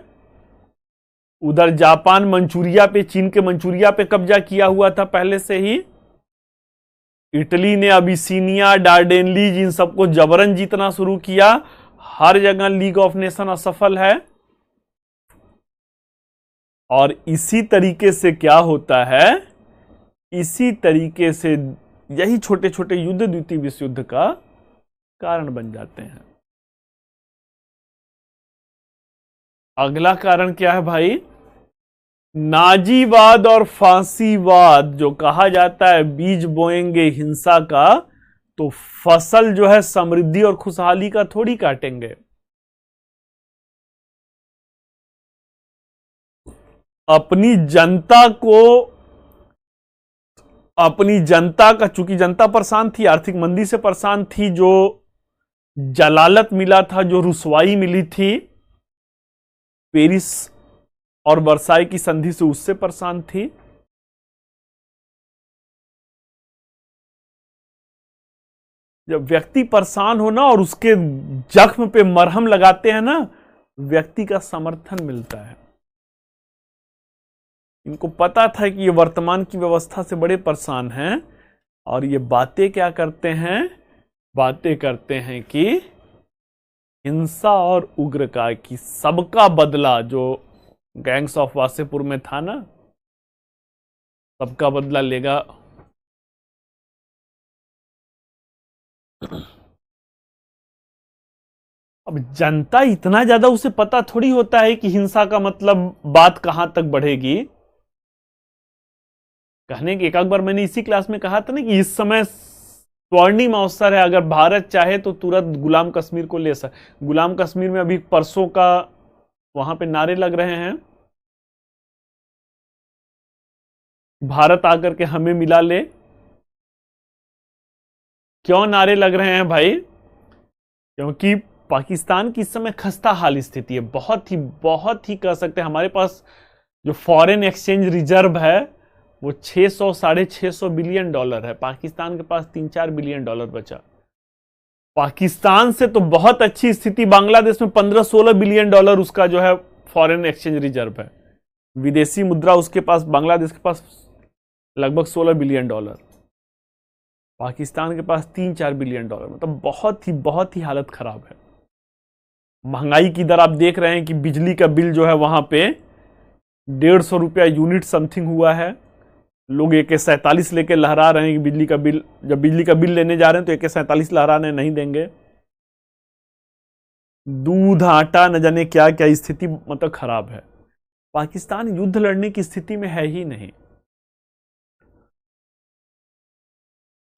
उधर जापान मंचूरिया पे, चीन के मंचूरिया पे कब्जा किया हुआ था पहले से ही। इटली ने अबिसीनिया, डार्डेनलीज इन सबको जबरन जीतना शुरू किया। हर जगह लीग ऑफ नेशन असफल है। और इसी तरीके से क्या होता है, इसी तरीके से यही छोटे छोटे युद्ध द्वितीय विश्व युद्ध का कारण बन जाते हैं। अगला कारण क्या है भाई, नाजीवाद और फांसीवाद। जो कहा जाता है बीज बोएंगे हिंसा का, तो फसल जो है समृद्धि और खुशहाली का थोड़ी काटेंगे। अपनी जनता का, चूंकि जनता परेशान थी, आर्थिक मंदी से परेशान थी, जो जलालत मिला था, जो रुसवाई मिली थी पेरिस और वर्साई की संधि से, उससे परेशान थी। जब व्यक्ति परेशान हो ना और उसके जख्म पे मरहम लगाते हैं ना, व्यक्ति का समर्थन मिलता है। इनको पता था कि ये वर्तमान की व्यवस्था से बड़े परेशान हैं, और ये बातें क्या करते हैं, बातें करते हैं कि हिंसा और उग्रता की सबका बदला, जो गैंग्स ऑफ वासेपुर में था ना, सबका बदला लेगा। अब जनता इतना ज्यादा, उसे पता थोड़ी होता है कि हिंसा का मतलब बात कहां तक बढ़ेगी। कहने की एक बार मैंने इसी क्लास में कहा था ना कि इस समय स्वर्णिम अवसर है, अगर भारत चाहे तो तुरंत गुलाम कश्मीर को ले सकता। गुलाम कश्मीर में अभी परसों का वहां पे नारे लग रहे हैं, भारत आकर के हमें मिला ले। क्यों नारे लग रहे हैं भाई? क्योंकि पाकिस्तान की इस समय खस्ता हाल स्थिति है, बहुत ही कह सकते हैं। हमारे पास जो फॉरेन एक्सचेंज रिजर्व है वो 600 $650 बिलियन है। पाकिस्तान के पास 3-4 बिलियन डॉलर बचा। पाकिस्तान से तो बहुत अच्छी स्थिति बांग्लादेश में 15-16 बिलियन डॉलर उसका जो है फॉरेन एक्सचेंज रिजर्व है। विदेशी मुद्रा उसके पास, बांग्लादेश के पास लगभग 16 बिलियन डॉलर, पाकिस्तान के पास 3-4 बिलियन डॉलर। मतलब बहुत ही हालत खराब है। महंगाई की दर आप देख रहे हैं कि बिजली का बिल जो है वहां पे 150 रुपया यूनिट समथिंग हुआ है। लोग AK-47 लेके लहरा रहे हैं कि बिजली का बिल, जब बिजली का बिल लेने जा रहे हैं तो AK-47 लहराने नहीं देंगे। दूध, आटा, न जाने क्या क्या स्थिति मतलब खराब है। पाकिस्तान युद्ध लड़ने की स्थिति में है ही नहीं।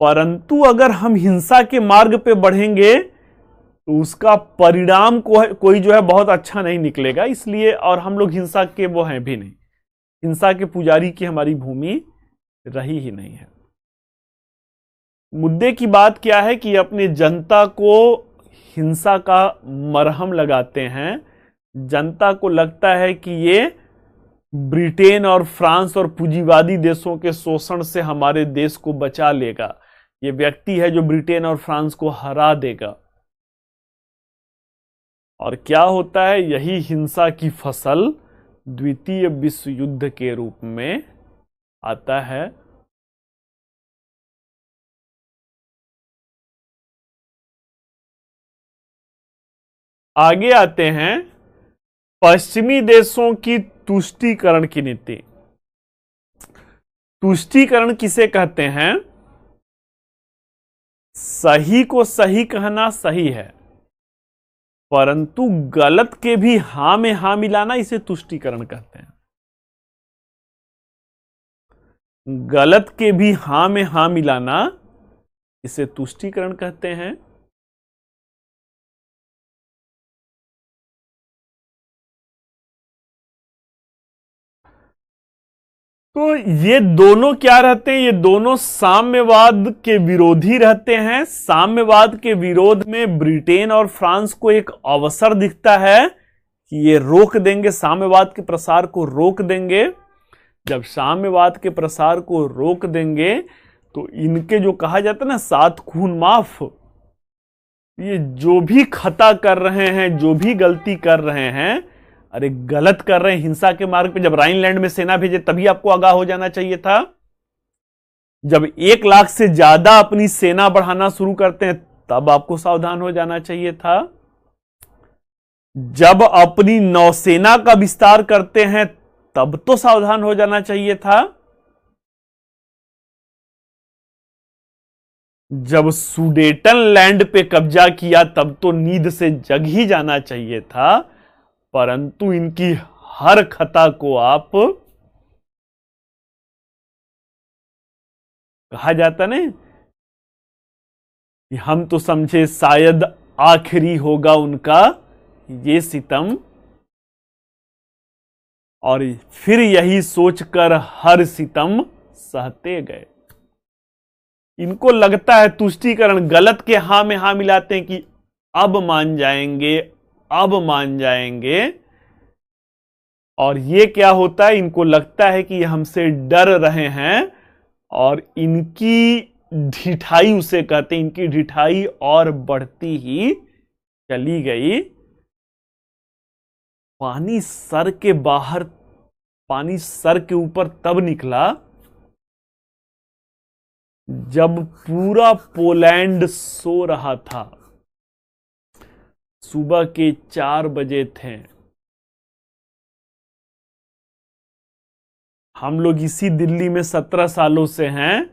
परंतु अगर हम हिंसा के मार्ग पे बढ़ेंगे तो उसका परिणाम कोई जो है बहुत अच्छा नहीं निकलेगा। इसलिए, और हम लोग हिंसा के वो हैं भी नहीं, हिंसा के पुजारी की हमारी भूमि रही ही नहीं है। मुद्दे की बात क्या है कि अपनी जनता को हिंसा का मरहम लगाते हैं। जनता को लगता है कि ये ब्रिटेन और फ्रांस और पूंजीवादी देशों के शोषण से हमारे देश को बचा लेगा। ये व्यक्ति है जो ब्रिटेन और फ्रांस को हरा देगा। और क्या होता है, यही हिंसा की फसल द्वितीय विश्व युद्ध के रूप में आता है। आगे आते हैं पश्चिमी देशों की तुष्टीकरण की नीति। तुष्टीकरण किसे कहते हैं? सही को सही कहना सही है, परंतु गलत के भी हां में हां मिलाना, इसे तुष्टीकरण कहते हैं। गलत के भी हां में हां मिलाना, इसे तुष्टीकरण कहते हैं। तो ये दोनों क्या रहते हैं? ये दोनों साम्यवाद के विरोधी रहते हैं। साम्यवाद के विरोध में ब्रिटेन और फ्रांस को एक अवसर दिखता है कि ये रोक देंगे, साम्यवाद के प्रसार को रोक देंगे। जब साम्यवाद के प्रसार को रोक देंगे तो इनके जो कहा जाता है ना 7 खून माफ, ये जो भी खता कर रहे हैं, जो भी गलती कर रहे हैं, अरे गलत कर रहे हैं हिंसा के मार्ग पे। जब राइनलैंड में सेना भेजे तभी आपको आगाह हो जाना चाहिए था। जब 1 लाख से ज्यादा अपनी सेना बढ़ाना शुरू करते हैं तब आपको सावधान हो जाना चाहिए था। जब अपनी नौसेना का विस्तार करते हैं तब तो सावधान हो जाना चाहिए था। जब सुडेटन लैंड पे कब्जा किया तब तो नींद से जग ही जाना चाहिए था। परंतु इनकी हर खता को आप, कहा जाता ना कि हम तो समझे शायद आखिरी होगा उनका ये सितम, और फिर यही सोचकर हर सितम सहते गए। इनको लगता है तुष्टीकरण, गलत के हां में हां मिलाते हैं कि अब मान जाएंगे, अब मान जाएंगे। और ये क्या होता है, इनको लगता है कि ये हमसे डर रहे हैं, और इनकी ढिठाई उसे कहते हैं, इनकी ढिठाई और बढ़ती ही चली गई। पानी सर के बाहर, पानी सर के ऊपर तब निकला जब पूरा पोलैंड सो रहा था। सुबह के 4 बजे थे। हम लोग इसी दिल्ली में 17 सालों से हैं।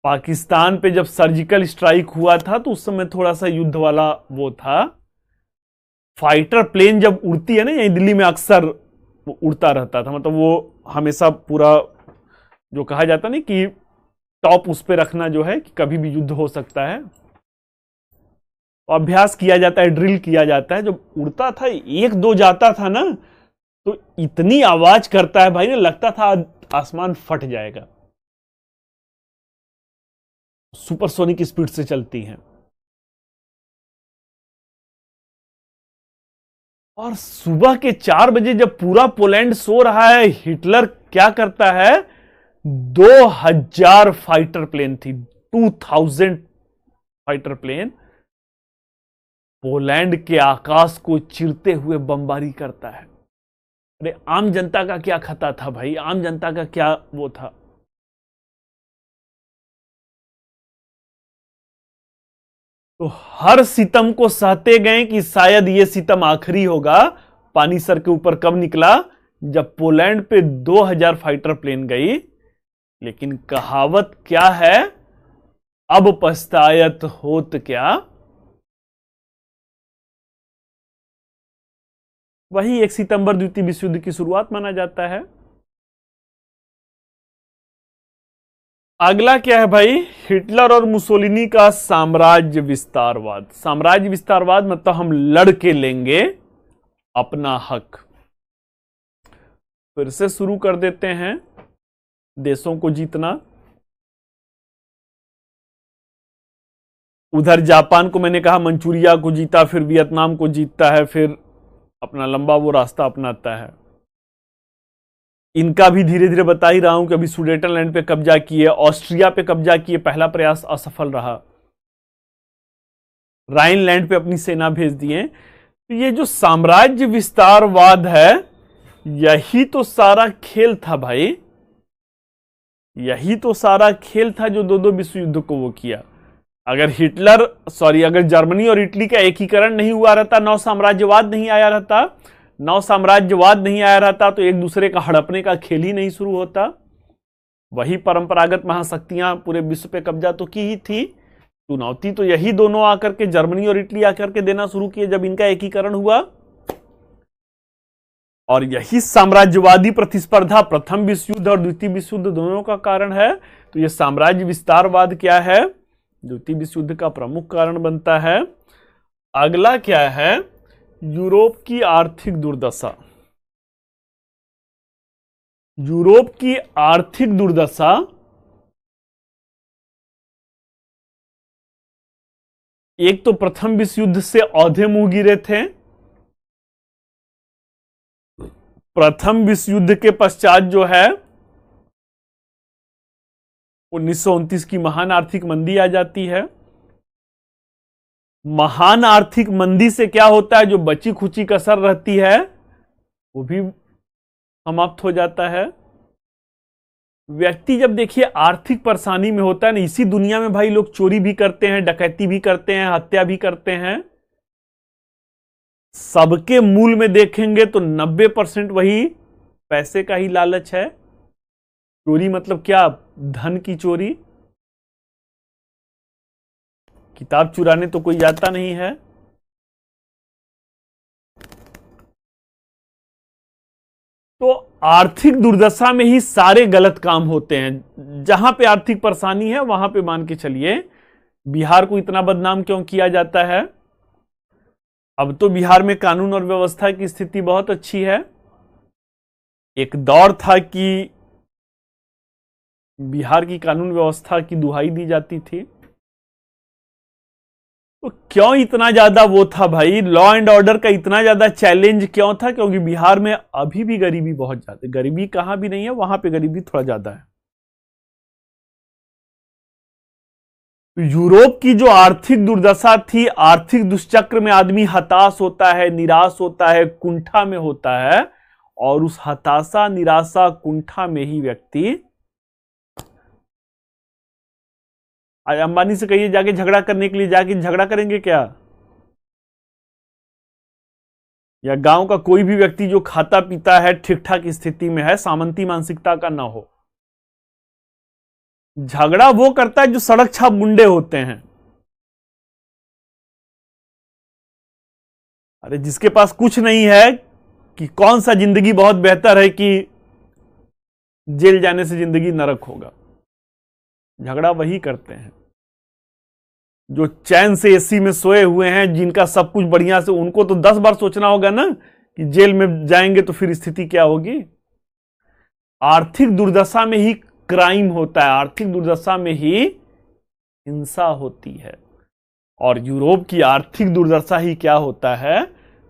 पाकिस्तान पे जब सर्जिकल स्ट्राइक हुआ था तो उस समय थोड़ा सा युद्ध वाला वो था। फाइटर प्लेन जब उड़ती है ना, यही दिल्ली में अक्सर उड़ता रहता था, मतलब वो हमेशा पूरा जो कहा जाता ना कि टॉप उस पे रखना, जो है कि कभी भी युद्ध हो सकता है। अभ्यास किया जाता है, ड्रिल किया जाता है। जब उड़ता था, 1-2 जाता था ना, तो इतनी आवाज करता है भाई ने, लगता था आसमान फट जाएगा। सुपरसोनिक स्पीड से चलती हैं। और सुबह के 4 बजे जब पूरा पोलैंड सो रहा है, हिटलर क्या करता है, 2000 फाइटर प्लेन थी, 2000 फाइटर प्लेन पोलैंड के आकाश को चीरते हुए बमबारी करता है। अरे आम जनता का क्या खता था भाई, आम जनता का क्या वो था। तो हर सितम को सहते गए कि शायद ये सितम आखिरी होगा। पानी सर के ऊपर कब निकला, जब पोलैंड पे 2000 फाइटर प्लेन गई। लेकिन कहावत क्या है, अब पछतायत होत क्या। वही 1 सितंबर द्वितीय विश्व युद्ध की शुरुआत माना जाता है। अगला क्या है भाई, हिटलर और मुसोलिनी का साम्राज्य विस्तारवाद। साम्राज्य विस्तारवाद मतलब हम लड़ के लेंगे अपना हक। फिर से शुरू कर देते हैं देशों को जीतना। उधर जापान को मैंने कहा मंचूरिया को जीता, फिर वियतनाम को जीतता है, फिर अपना लंबा वो रास्ता अपनाता है। इनका भी धीरे धीरे बता ही रहा हूं कि अभी सुडेटनलैंड पे कब्जा किए, ऑस्ट्रिया पे कब्जा किए, पहला प्रयास असफल रहा, राइनलैंड पे अपनी सेना भेज दिए। तो ये जो साम्राज्य विस्तारवाद है, यही तो सारा खेल था भाई, यही तो सारा खेल था जो दो दो विश्व युद्ध को वो किया। अगर जर्मनी और इटली का एकीकरण नहीं हुआ रहता, नौ साम्राज्यवाद नहीं आया रहता, तो एक दूसरे का हड़पने का खेल ही नहीं शुरू होता। वही परंपरागत महाशक्तियां पूरे विश्व पे कब्जा तो की ही थी। चुनौती तो यही दोनों आकर के, जर्मनी और इटली आकर के देना शुरू किए जब इनका एकीकरण हुआ। और यही साम्राज्यवादी प्रतिस्पर्धा प्रथम विश्व युद्ध और द्वितीय विश्व युद्ध दोनों का कारण है। तो यह साम्राज्य विस्तारवाद क्या है, द्वितीय विश्व युद्ध का प्रमुख कारण बनता है। अगला क्या है, यूरोप की आर्थिक दुर्दशा। यूरोप की आर्थिक दुर्दशा एक तो प्रथम विश्व युद्ध से औधे मुंह गिरे थे। प्रथम विश्व युद्ध के पश्चात जो है 1929 की महान आर्थिक मंदी आ जाती है। महान आर्थिक मंदी से क्या होता है, जो बची खुची कसर रहती है वो भी समाप्त हो जाता है। व्यक्ति जब देखिए आर्थिक परेशानी में होता है ना, इसी दुनिया में भाई लोग चोरी भी करते हैं, डकैती भी करते हैं, हत्या भी करते हैं। सबके मूल में देखेंगे तो 90% वही पैसे का ही लालच है। चोरी मतलब क्या, धन की चोरी। किताब चुराने तो कोई जाता नहीं है। तो आर्थिक दुर्दशा में ही सारे गलत काम होते हैं। जहां पे आर्थिक परेशानी है वहां पे मान के चलिए, बिहार को इतना बदनाम क्यों किया जाता है। अब तो बिहार में कानून और व्यवस्था की स्थिति बहुत अच्छी है। एक दौर था कि बिहार की कानून व्यवस्था की दुहाई दी जाती थी। तो क्यों इतना ज्यादा वो था भाई, लॉ एंड ऑर्डर का इतना ज्यादा चैलेंज क्यों था, क्योंकि बिहार में अभी भी गरीबी बहुत ज्यादा, गरीबी कहां भी नहीं है, वहां पे गरीबी थोड़ा ज्यादा है। तो यूरोप की जो आर्थिक दुर्दशा थी, आर्थिक दुष्चक्र में आदमी हताश होता है, निराश होता है, कुंठा में होता है, और उस हताशा, निराशा, कुंठा में ही व्यक्ति, आज अंबानी से कहिए जाके झगड़ा करने के लिए, जाके झगड़ा करेंगे क्या? या गांव का कोई भी व्यक्ति जो खाता पीता है, ठीक ठाक स्थिति में है, सामंती मानसिकता का ना हो, झगड़ा वो करता है जो सड़क छाप गुंडे होते हैं। अरे जिसके पास कुछ नहीं है, कि कौन सा जिंदगी बहुत बेहतर है कि जेल जाने से जिंदगी नरक होगा, झगड़ा वही करते हैं। जो चैन से एसी में सोए हुए हैं, जिनका सब कुछ बढ़िया से, उनको तो 10 बार सोचना होगा ना कि जेल में जाएंगे तो फिर स्थिति क्या होगी। आर्थिक दुर्दशा में ही क्राइम होता है, आर्थिक दुर्दशा में ही हिंसा होती है। और यूरोप की आर्थिक दुर्दशा ही क्या होता है,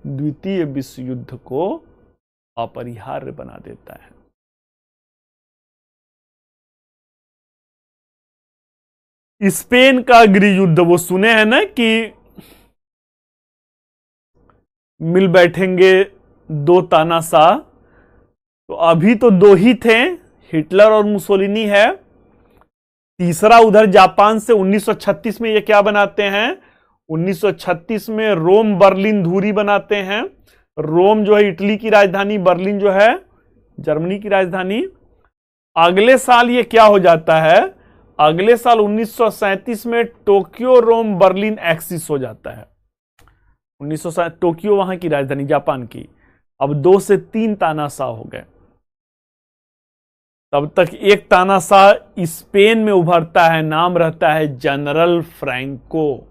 द्वितीय विश्व युद्ध को अपरिहार्य बना देता है। स्पेन का गृह युद्ध, वो सुने हैं ना कि मिल बैठेंगे दो तानाशाह, तो अभी तो दो ही थे, हिटलर और मुसोलिनी है। तीसरा उधर जापान से 1936 में ये क्या बनाते हैं, 1936 में रोम बर्लिन धुरी बनाते हैं। रोम जो है इटली की राजधानी, बर्लिन जो है जर्मनी की राजधानी। अगले साल ये क्या हो जाता है, अगले साल 1937 में टोक्यो रोम बर्लिन एक्सिस हो जाता है। 1907 टोक्यो वहां की राजधानी जापान की। अब 2 से 3 तानाशाह हो गए। तब तक एक तानाशाह स्पेन में उभरता है, नाम रहता है general Franco.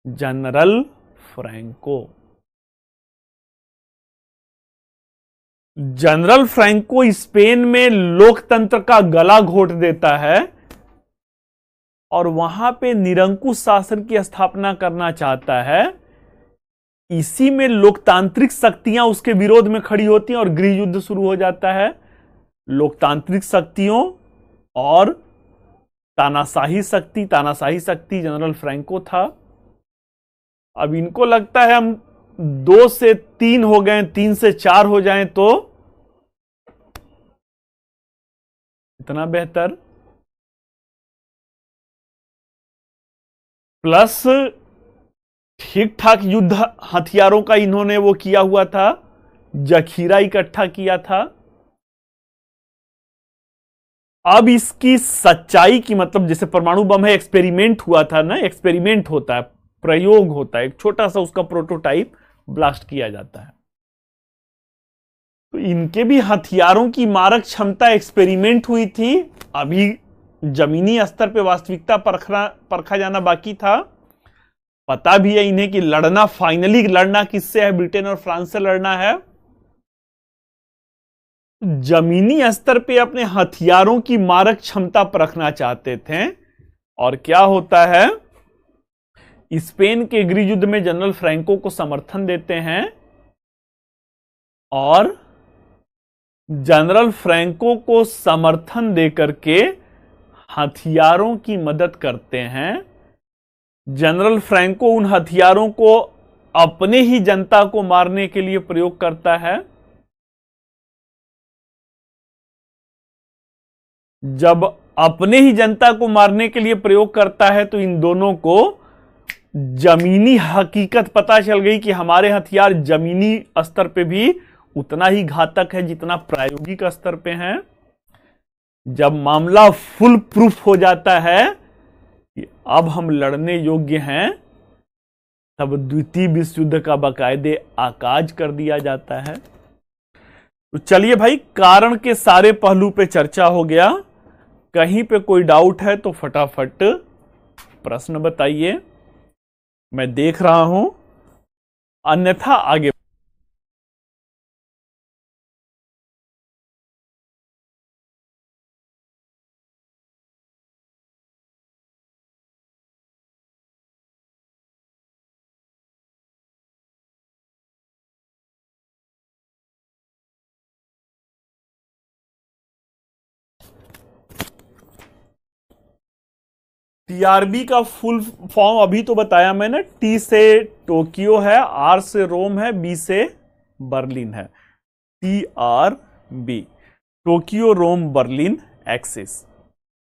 General Franco, general Franco Spain में लोकतंत्र का गला घोट देता है और वहां पे निरंकुश शासन की स्थापना करना चाहता है। इसी में लोकतांत्रिक शक्तियां उसके विरोध में खड़ी होती हैं और गृह युद्ध शुरू हो जाता है। लोकतांत्रिक शक्तियों और तानाशाही शक्ति जनरल फ्रैंको था। अब इनको लगता है हम 2 से 3 हो गए, 3 से 4 हो जाएं तो इतना बेहतर। प्लस ठीक ठाक युद्ध हथियारों का इन्होंने वो किया हुआ था, जखीरा इकट्ठा किया था। अब इसकी सच्चाई की मतलब जैसे परमाणु बम है, एक्सपेरिमेंट हुआ था ना, एक्सपेरिमेंट होता है, प्रयोग होता है, एक छोटा सा उसका प्रोटोटाइप ब्लास्ट किया जाता है। तो इनके भी हथियारों की मारक क्षमता एक्सपेरिमेंट हुई थी, अभी जमीनी स्तर पे वास्तविकता परखा जाना बाकी था। पता भी है इन्हें कि लड़ना, फाइनली लड़ना किससे है, ब्रिटेन और फ्रांस से लड़ना है। जमीनी स्तर पे अपने हथियारों की मारक क्षमता परखना चाहते थे। और क्या होता है, स्पेन के गृह युद्ध में जनरल फ्रैंको को समर्थन देते हैं और जनरल फ्रैंको को समर्थन देकर के हथियारों की मदद करते हैं। जनरल फ्रैंको उन हथियारों को अपने ही जनता को मारने के लिए प्रयोग करता है। जब अपने ही जनता को मारने के लिए प्रयोग करता है तो इन दोनों को जमीनी हकीकत पता चल गई कि हमारे हथियार जमीनी स्तर पे भी उतना ही घातक है जितना प्रायोगिक स्तर पे हैं। जब मामला फुल प्रूफ हो जाता है कि अब हम लड़ने योग्य हैं, तब द्वितीय विश्व युद्ध का बाकायदे आगाज कर दिया जाता है। तो चलिए भाई, कारण के सारे पहलू पे चर्चा हो गया। कहीं पे कोई डाउट है तो फटाफट प्रश्न बताइए, मैं देख रहा हूं, अन्यथा आगे। टीआरबी का फुल फॉर्म अभी तो बताया मैंने। टी से टोक्यो है, आर से रोम है, बी से बर्लिन है। TRB, Tokyo Rome Berlin axis.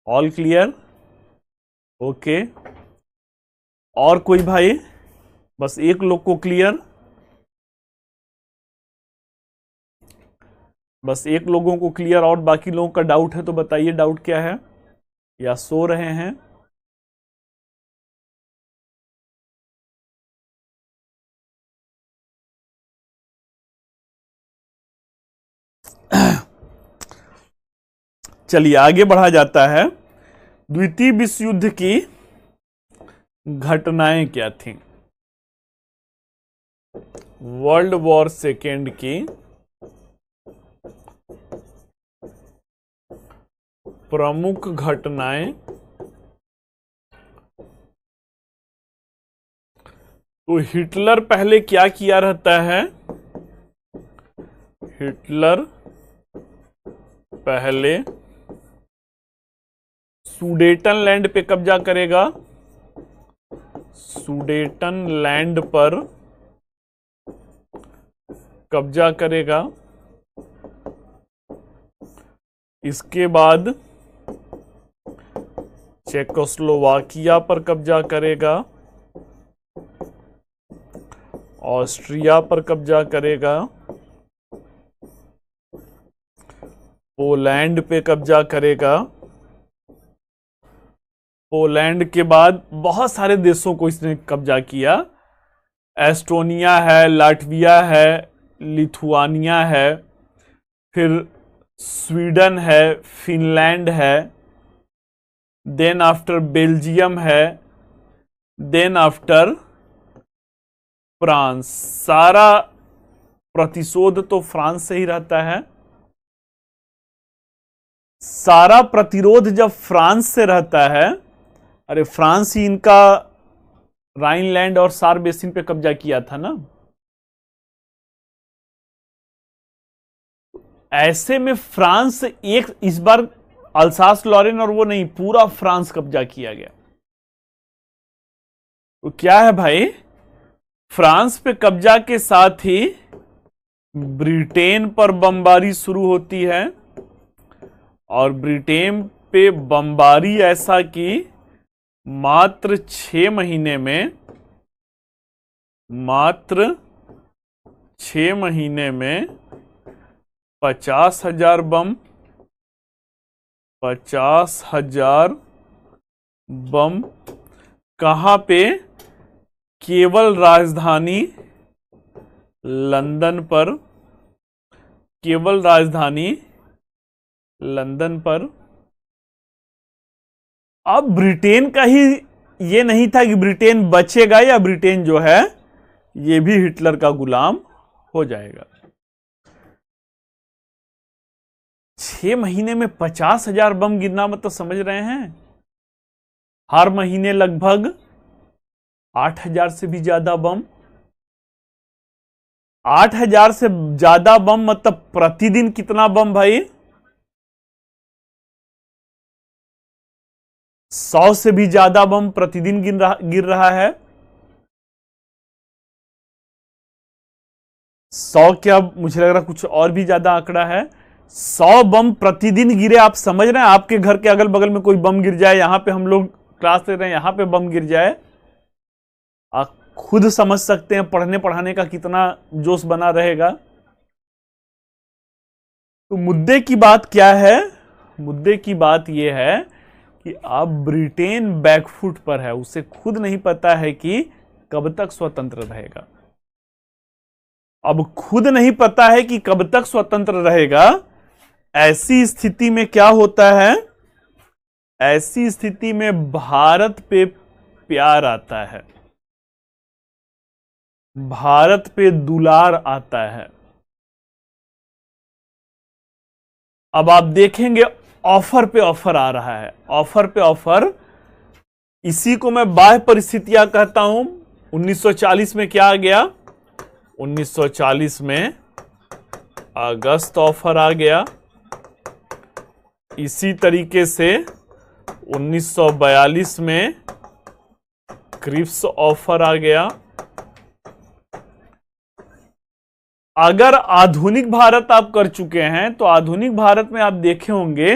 All clear? Okay. और कोई भाई? बस एक लोग को क्लियर, बस एक लोगों को क्लियर। और बाकी लोगों का डाउट है तो बताइए, डाउट क्या है, या सो रहे हैं? चलिए आगे बढ़ा जाता है। द्वितीय विश्व युद्ध की घटनाएं क्या थी? वर्ल्ड वॉर सेकेंड की प्रमुख घटनाएं। तो हिटलर पहले क्या किया रहता है? हिटलर पहले सुडेटनलैंड पे कब्जा करेगा, सुडेटनलैंड पर कब्जा करेगा। इसके बाद चेकोस्लोवाकिया पर कब्जा करेगा, ऑस्ट्रिया पर कब्जा करेगा, पोलैंड पे कब्जा करेगा। पोलैंड के बाद बहुत सारे देशों को इसने कब्जा किया। एस्टोनिया है, लाटविया है, लिथुआनिया है, फिर स्वीडन है, फिनलैंड है, देन आफ्टर बेल्जियम है, देन आफ्टर फ्रांस। सारा प्रतिशोध तो फ्रांस से ही रहता है। सारा प्रतिरोध जब फ्रांस से रहता है, अरे फ्रांस ही इनका राइनलैंड और सार बेसिन पे कब्जा किया था ना, ऐसे में फ्रांस एक इस बार अल्सास लॉरेन और वो नहीं, पूरा फ्रांस कब्जा किया गया। तो क्या है भाई, फ्रांस पे कब्जा के साथ ही ब्रिटेन पर बमबारी शुरू होती है, और ब्रिटेन पे बमबारी ऐसा कि मात्र 6 महीने में 50,000 बम 50,000 बम कहां पे, केवल राजधानी लंदन पर, केवल राजधानी लंदन पर। अब ब्रिटेन का ही ये नहीं था कि ब्रिटेन बचेगा या ब्रिटेन जो है ये भी हिटलर का गुलाम हो जाएगा। 6 महीने में 50,000 बम गिरना मतलब समझ रहे हैं, हर महीने लगभग 8,000 से भी ज्यादा बम। 8,000 से ज्यादा बम मतलब प्रतिदिन कितना बम भाई, 100 से भी ज्यादा बम प्रतिदिन गिर रहा है। 100 क्या, मुझे लग रहा कुछ और भी ज्यादा आंकड़ा है। 100 बम प्रतिदिन गिरे, आप समझ रहे हैं, आपके घर के अगल बगल में कोई बम गिर जाए, यहां पे हम लोग क्लास ले रहे हैं, यहां पे बम गिर जाए, आप खुद समझ सकते हैं पढ़ने पढ़ाने का कितना जोश बना रहेगा। तो मुद्दे की बात क्या है, मुद्दे की बात यह है कि अब ब्रिटेन बैकफुट पर है, उसे खुद नहीं पता है कि कब तक स्वतंत्र रहेगा। अब खुद नहीं पता है कि कब तक स्वतंत्र रहेगा। ऐसी स्थिति में क्या होता है, ऐसी स्थिति में भारत पे प्यार आता है, भारत पे दुलार आता है। अब आप देखेंगे ऑफर पे ऑफर आ रहा है, ऑफर पे ऑफर। इसी को मैं बाह्य परिस्थितियां कहता हूं। 1940 में क्या आ गया, 1940 में अगस्त ऑफर आ गया। इसी तरीके से 1942 में क्रिप्स ऑफर आ गया। अगर आधुनिक भारत आप कर चुके हैं तो आधुनिक भारत में आप देखे होंगे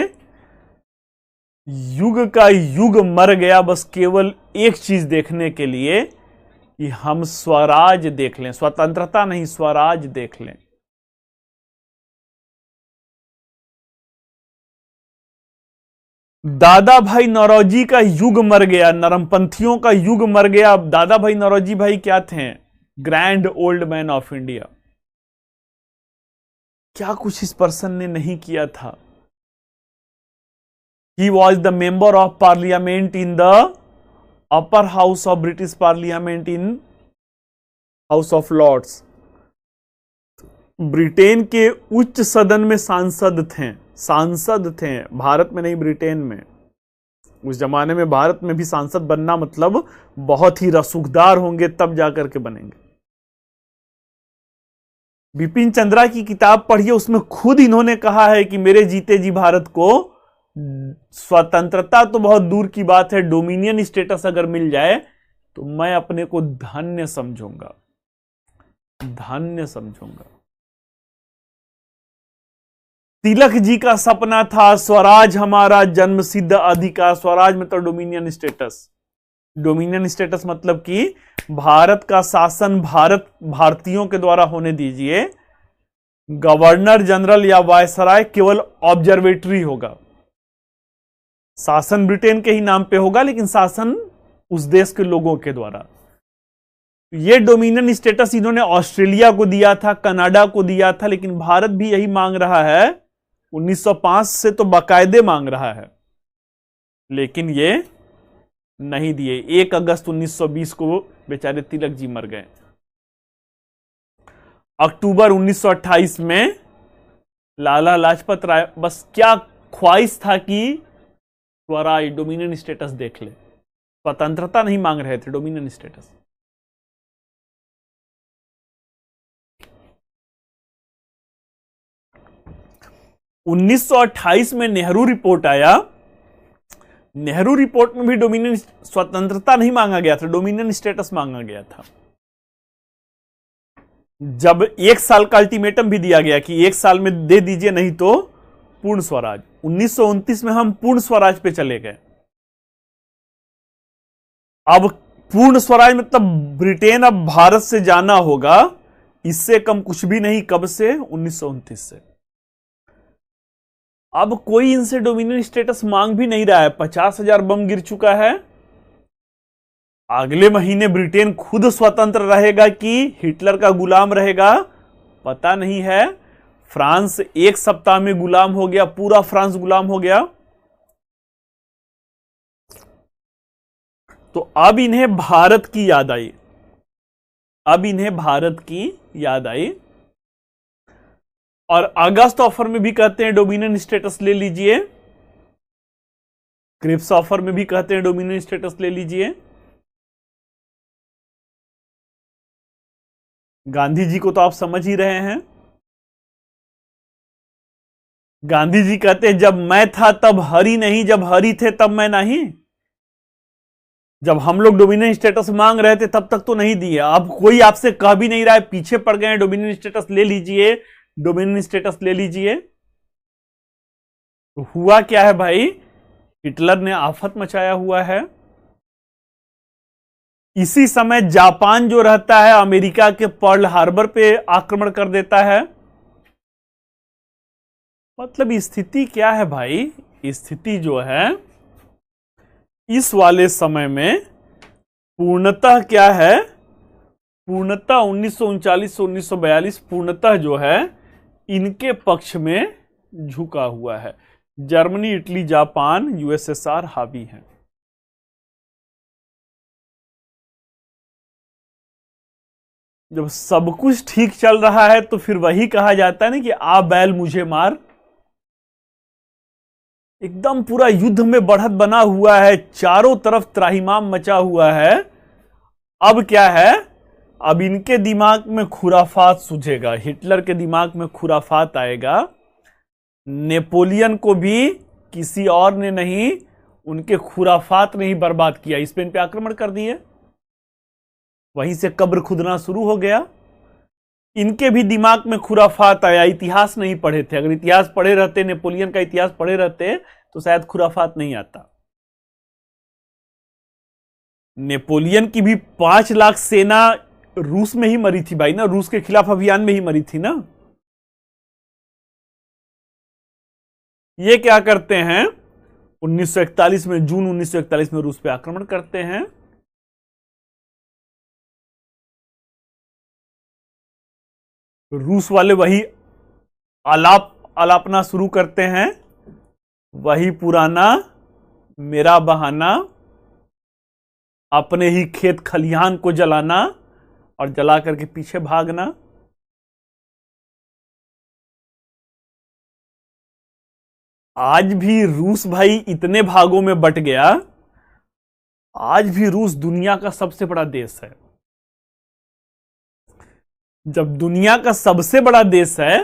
युग का युग मर गया बस केवल एक चीज देखने के लिए कि हम स्वराज देख लें, स्वतंत्रता नहीं स्वराज देख लें। दादा भाई नौरोजी का युग मर गया, नरमपंथियों का युग मर गया। दादा भाई नौरोजी भाई क्या थे, grand old man of India. क्या कुछ इस पर्सन ने नहीं किया था। He was the member of parliament in the upper house of British parliament in house of lords. Britain के उच्च सदन में सांसद थे, सांसद थे, भारत में नहीं ब्रिटेन में। उस जमाने में भारत में भी सांसद बनना मतलब बहुत ही रसूखदार होंगे तब जाकर के बनेंगे। बिपिन चंद्रा की किताब पढ़िए, उसमें खुद इन्होंने कहा है कि मेरे जीते जी भारत को स्वतंत्रता तो बहुत दूर की बात है, डोमिनियन स्टेटस अगर मिल जाए तो मैं अपने को धन्य समझूंगा, धन्य समझूंगा। तिलक जी का सपना था स्वराज हमारा जन्मसिद्ध अधिकार। स्वराज मतलब डोमिनियन स्टेटस। डोमिनियन स्टेटस मतलब कि भारत का शासन भारतीयों के द्वारा होने दीजिए, गवर्नर जनरल या वायसराय केवल ऑब्जर्वेटरी होगा। शासन ब्रिटेन के ही नाम पे होगा लेकिन शासन उस देश के लोगों के द्वारा। ये डोमिनियन स्टेटस इन्होंने ऑस्ट्रेलिया को दिया था, कनाडा को दिया था, लेकिन भारत भी यही मांग रहा है। 1905 से तो बाकायदे मांग रहा है, लेकिन ये नहीं दिए। 1 अगस्त 1920 को बेचारे तिलक जी मर गए। अक्टूबर 1928 में लाला लाजपत राय, बस क्या ख्वाहिश था कि स्वराज डोमिनियन स्टेटस देख ले, स्वतंत्रता नहीं मांग रहे थे, डोमिनियन स्टेटस। 1928 में नेहरू रिपोर्ट आया। नेहरू रिपोर्ट में भी डोमिनियन स्वतंत्रता नहीं मांगा गया था, डोमिनियन स्टेटस मांगा गया था। जब 1 साल का अल्टीमेटम भी दिया गया कि 1 साल में दे दीजिए नहीं तो पूर्ण स्वराज। 1929 में हम पूर्ण स्वराज पे चले गए। अब पूर्ण स्वराज मतलब ब्रिटेन अब भारत से जाना होगा, इससे कम कुछ भी नहीं। कब से? 1929 से। अब कोई इनसे डोमिनियन स्टेटस मांग भी नहीं रहा है। 50,000 बम गिर चुका है। अगले महीने ब्रिटेन खुद स्वतंत्र रहेगा कि हिटलर का गुलाम रहेगा, पता नहीं है। फ्रांस 1 सप्ताह में गुलाम हो गया, पूरा फ्रांस गुलाम हो गया। तो अब इन्हें भारत की याद आई। अब इन्हें भारत की याद आई और अगस्त ऑफर में भी कहते हैं डोमिनियन स्टेटस ले लीजिए। क्रिप्स ऑफर में भी कहते हैं डोमिनियन स्टेटस ले लीजिए। गांधी जी को तो आप समझ ही रहे हैं। गांधी जी कहते हैं जब मैं था तब हरि नहीं, जब हरि थे तब मैं नहीं। जब हम लोग डोमिनियन स्टेटस मांग रहे थे तब तक तो नहीं दिए। अब कोई आपसे कह भी नहीं रहा है, पीछे पड़ गए हैं, डोमिनियन स्टेटस ले लीजिए, डोमिनियन स्टेटस ले लीजिए। तो हुआ क्या है भाई? हिटलर ने आफत मचाया हुआ है। इसी समय जापान जो रहता है अमेरिका के पर्ल हार्बर पे आक्रमण कर देता है। मतलब स्थिति क्या है भाई? स्थिति जो है इस वाले समय में पूर्णतः क्या है? पूर्णतः 1939 से 1942 पूर्णतः जो है इनके पक्ष में झुका हुआ है। जर्मनी, इटली, जापान, यूएसएसआर हावी हैं। जब सब कुछ ठीक चल रहा है तो फिर वही कहा जाता है ना कि आ बैल मुझे मार। एकदम पूरा युद्ध में बढ़त बना हुआ है, चारों तरफ त्राहिमाम मचा हुआ है। अब क्या है? अब इनके दिमाग में खुराफात सूझेगा, हिटलर के दिमाग में खुराफात आएगा। नेपोलियन को भी किसी और ने नहीं, उनके खुराफात ने ही बर्बाद किया। स्पेन पे आक्रमण कर दिए, वहीं से कब्र खुदना शुरू हो गया। इनके भी दिमाग में खुराफात आया। इतिहास नहीं पढ़े थे, अगर इतिहास पढ़े रहते, नेपोलियन का इतिहास पढ़े रहते तो शायद खुराफात नहीं आता। नेपोलियन की भी 5 लाख सेना रूस में ही मरी थी भाई ना, रूस के खिलाफ अभियान में ही मरी थी ना। ये क्या करते हैं? 1941 में, जून 1941 में रूस पे आक्रमण करते हैं। रूस वाले वही आलापना शुरू करते हैं, वही पुराना मेरा बहाना, अपने ही खेत खलिहान को जलाना और जला करके पीछे भागना। आज भी रूस भाई इतने भागों में बट गया, आज भी रूस दुनिया का सबसे बड़ा देश है। जब दुनिया का सबसे बड़ा देश है,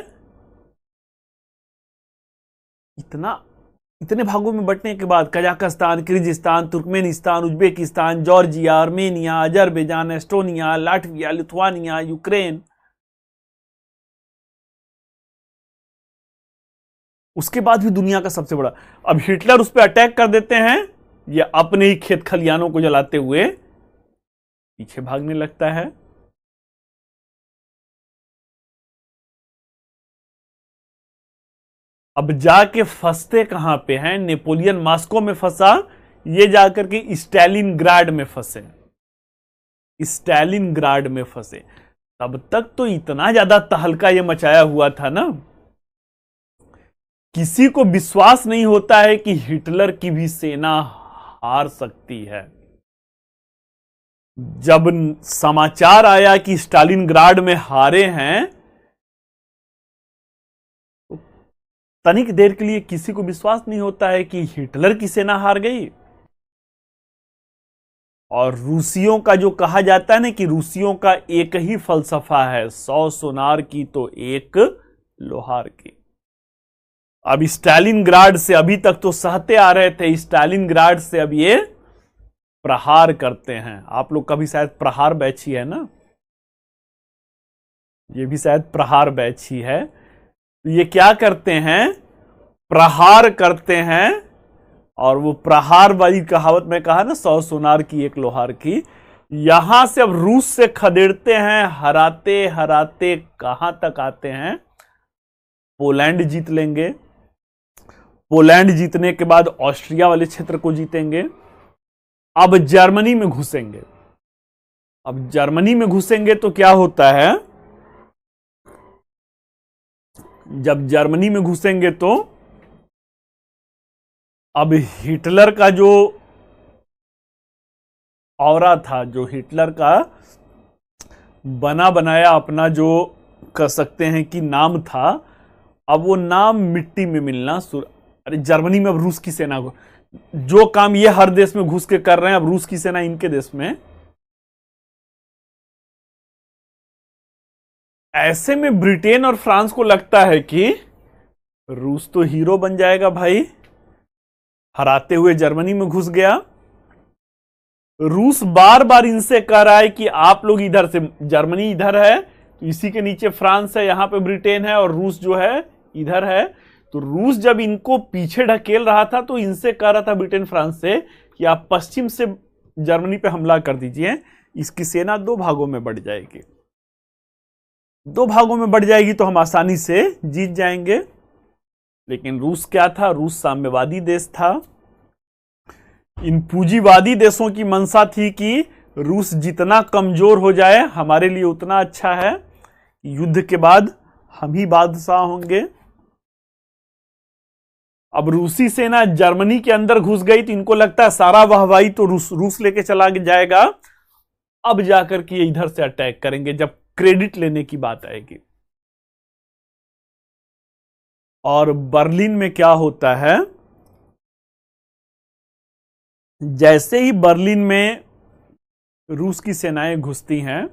इतने भागों में बंटने के बाद Kazakhstan, Kyrgyzstan, Turkmenistan, Uzbekistan, Georgia, Armenia, Azerbaijan, Estonia, Latvia, Lithuania, Ukraine, उसके बाद भी दुनिया का सबसे बड़ा। अब हिटलर उस पर अटैक कर देते हैं, ये अपने ही खेत खलिहानों को जलाते हुए पीछे भागने लगता है। अब जाके फंसते कहां पे हैं? नेपोलियन मास्को में फंसा, ये जाकर के स्टालिनग्राड में फंसे। स्टालिनग्राड में फंसे। तब तक तो इतना ज्यादा तहलका ये मचाया हुआ था ना, किसी को विश्वास नहीं होता है कि हिटलर की भी सेना हार सकती है। जब समाचार आया कि स्टालिनग्राड में हारे हैं, तो तनिक देर के लिए किसी को विश्वास नहीं होता है कि हिटलर की सेना हार गई। और रूसियों का जो कहा जाता है ना कि रूसियों का एक ही फलसफा है, 100 सोनार की तो एक लोहार की। अब स्टालिनग्राड से, अभी तक तो सहते आ रहे थे, स्टालिनग्राड से अब ये प्रहार करते हैं। आप लोग का भी शायद प्रहार बैच ही है ना, ये भी शायद प्रहार बैच ही है। तो ये क्या करते हैं, प्रहार करते हैं। और वो प्रहार वाली कहावत में कहा ना, 100 सोनार की 1 लोहार की, यहां से अब रूस से खदेड़ते हैं, हराते हराते कहां तक आते हैं, पोलैंड जीत लेंगे। पोलैंड जीतने के बाद ऑस्ट्रिया वाले क्षेत्र को जीतेंगे। अब जर्मनी में घुसेंगे। अब जर्मनी में घुसेंगे तो क्या होता है, जब जर्मनी में घुसेंगे तो अब हिटलर का जो ऑरा था, जो हिटलर का बना बनाया अपना जो कह सकते हैं कि नाम था, अब वो नाम मिट्टी में मिलना अरे जर्मनी में अब रूस की सेना को, जो काम ये हर देश में घुस के कर रहे हैं, अब रूस की सेना इनके देश में। ऐसे में ब्रिटेन और फ्रांस को लगता है कि रूस तो हीरो बन जाएगा भाई, हराते हुए जर्मनी में घुस गया। रूस बार बार इनसे कह रहा है कि आप लोग इधर से, जर्मनी इधर है तो इसी के नीचे फ्रांस है, यहां पे ब्रिटेन है, और रूस जो है इधर है। तो रूस जब इनको पीछे ढकेल रहा था तो इनसे कह रहा था ब्रिटेन फ्रांस से कि आप पश्चिम से जर्मनी पे हमला कर दीजिए, इसकी सेना 2 भागों में बढ़ जाएगी, 2 भागों में बढ़ जाएगी तो हम आसानी से जीत जाएंगे। लेकिन रूस क्या था, रूस साम्यवादी देश था। इन पूंजीवादी देशों की मंशा थी कि रूस जितना कमजोर हो जाए हमारे लिए उतना अच्छा है, युद्ध के बाद हम ही बादशाह होंगे। अब रूसी सेना जर्मनी के अंदर घुस गई तो इनको लगता है सारा वाहवाही तो रूस लेके चला जाएगा, अब जाकर के ये इधर से अटैक करेंगे जब क्रेडिट लेने की बात आएगी। और बर्लिन में क्या होता है, जैसे ही बर्लिन में रूस की सेनाएं घुसती हैं,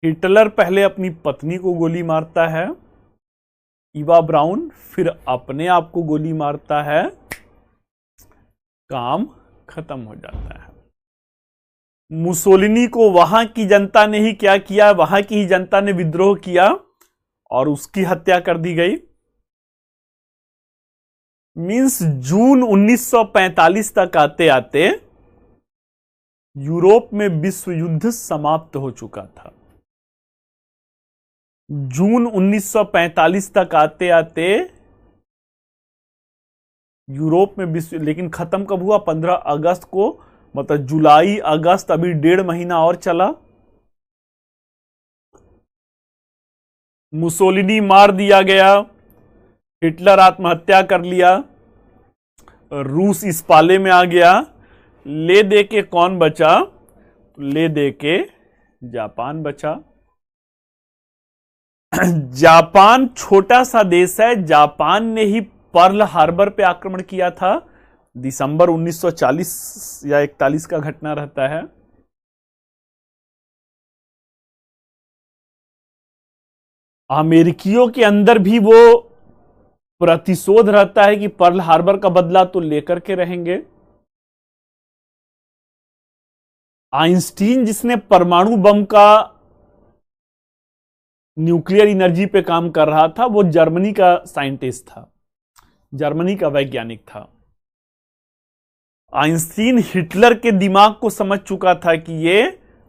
हिटलर पहले अपनी पत्नी को गोली मारता है, इवा ब्राउन, फिर अपने आप को गोली मारता है, काम खत्म हो जाता है। मुसोलिनी को वहां की जनता ने ही क्या किया, वहां की ही जनता ने विद्रोह किया और उसकी हत्या कर दी गई। मींस जून 1945 तक आते आते यूरोप में विश्व युद्ध समाप्त हो चुका था। जून 1945 तक आते आते यूरोप में विश्व, लेकिन खत्म कब हुआ, 15 अगस्त को, मतलब जुलाई अगस्त, अभी 1.5 महीना और चला। मुसोलिनी मार दिया गया, हिटलर आत्महत्या कर लिया, रूस इस पाले में आ गया। ले दे के कौन बचा, ले दे के जापान बचा। जापान छोटा सा देश है, जापान ने ही पर्ल हार्बर पे आक्रमण किया था, दिसंबर 1940 या 41 का घटना रहता है। अमेरिकियों के अंदर भी वो प्रतिशोध रहता है कि पर्ल हार्बर का बदला तो लेकर के रहेंगे। आइंस्टीन जिसने परमाणु बम का, न्यूक्लियर एनर्जी पे काम कर रहा था, वो जर्मनी का साइंटिस्ट था, जर्मनी का वैज्ञानिक था। आइंस्टीन हिटलर के दिमाग को समझ चुका था कि ये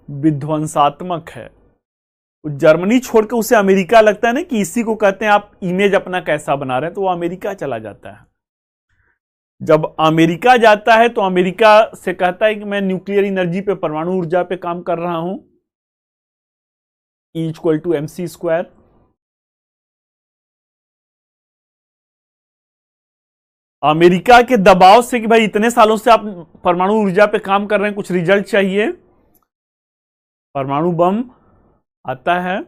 विध्वंसात्मक है। जर्मनी छोड़ के उसे अमेरिका, लगता है ना कि इसी को कहते हैं आप इमेज अपना कैसा बना रहे हैं, तो वो अमेरिका चला जाता है। जब अमेरिका जाता है तो अमेरिका से कहता है कि मैं न्यूक्लियर एनर्जी पे, परमाणु ऊर्जा पे काम कर रहा हूं, E=mc²। अमेरिका के दबाव से कि भाई इतने सालों से आप परमाणु ऊर्जा पे काम कर रहे हैं, कुछ रिजल्ट चाहिए, परमाणु बम आता है।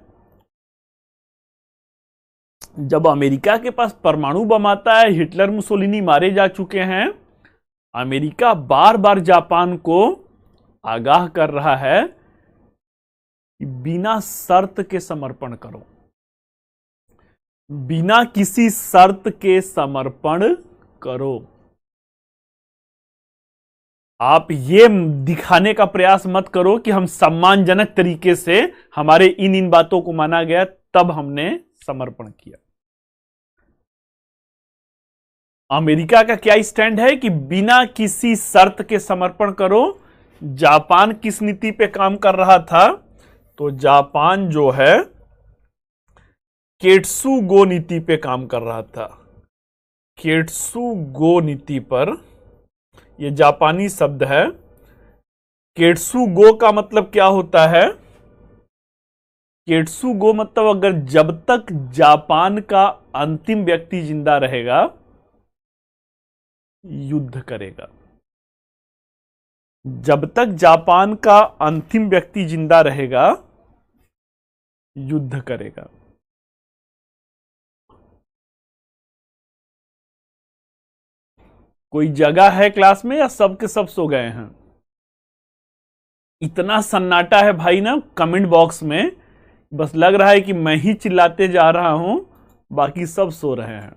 जब अमेरिका के पास परमाणु बम आता है, हिटलर मुसोलिनी मारे जा चुके हैं, अमेरिका बार बार जापान को आगाह कर रहा है कि बिना शर्त के समर्पण करो। बिना किसी शर्त के समर्पण करो। आप ये दिखाने का प्रयास मत करो कि हम सम्मानजनक तरीके से हमारे इन बातों को माना गया तब हमने समर्पण किया। अमेरिका का क्या स्टैंड है कि बिना किसी शर्त के समर्पण करो। जापान किस नीति पे काम कर रहा था? तो जापान जो है केट्सुगो नीति पे काम कर रहा था। केट्सुगो नीति पर, यह जापानी शब्द है। केट्सुगो का मतलब क्या होता है? केट्सुगो मतलब अगर जब तक जापान का अंतिम व्यक्ति जिंदा रहेगा युद्ध करेगा। जब तक जापान का अंतिम व्यक्ति जिंदा रहेगा युद्ध करेगा। कोई जगह है क्लास में या सब के सब सो गए हैं? इतना सन्नाटा है भाई ना कमेंट बॉक्स में, बस लग रहा है कि मैं ही चिल्लाते जा रहा हूं, बाकी सब सो रहे हैं।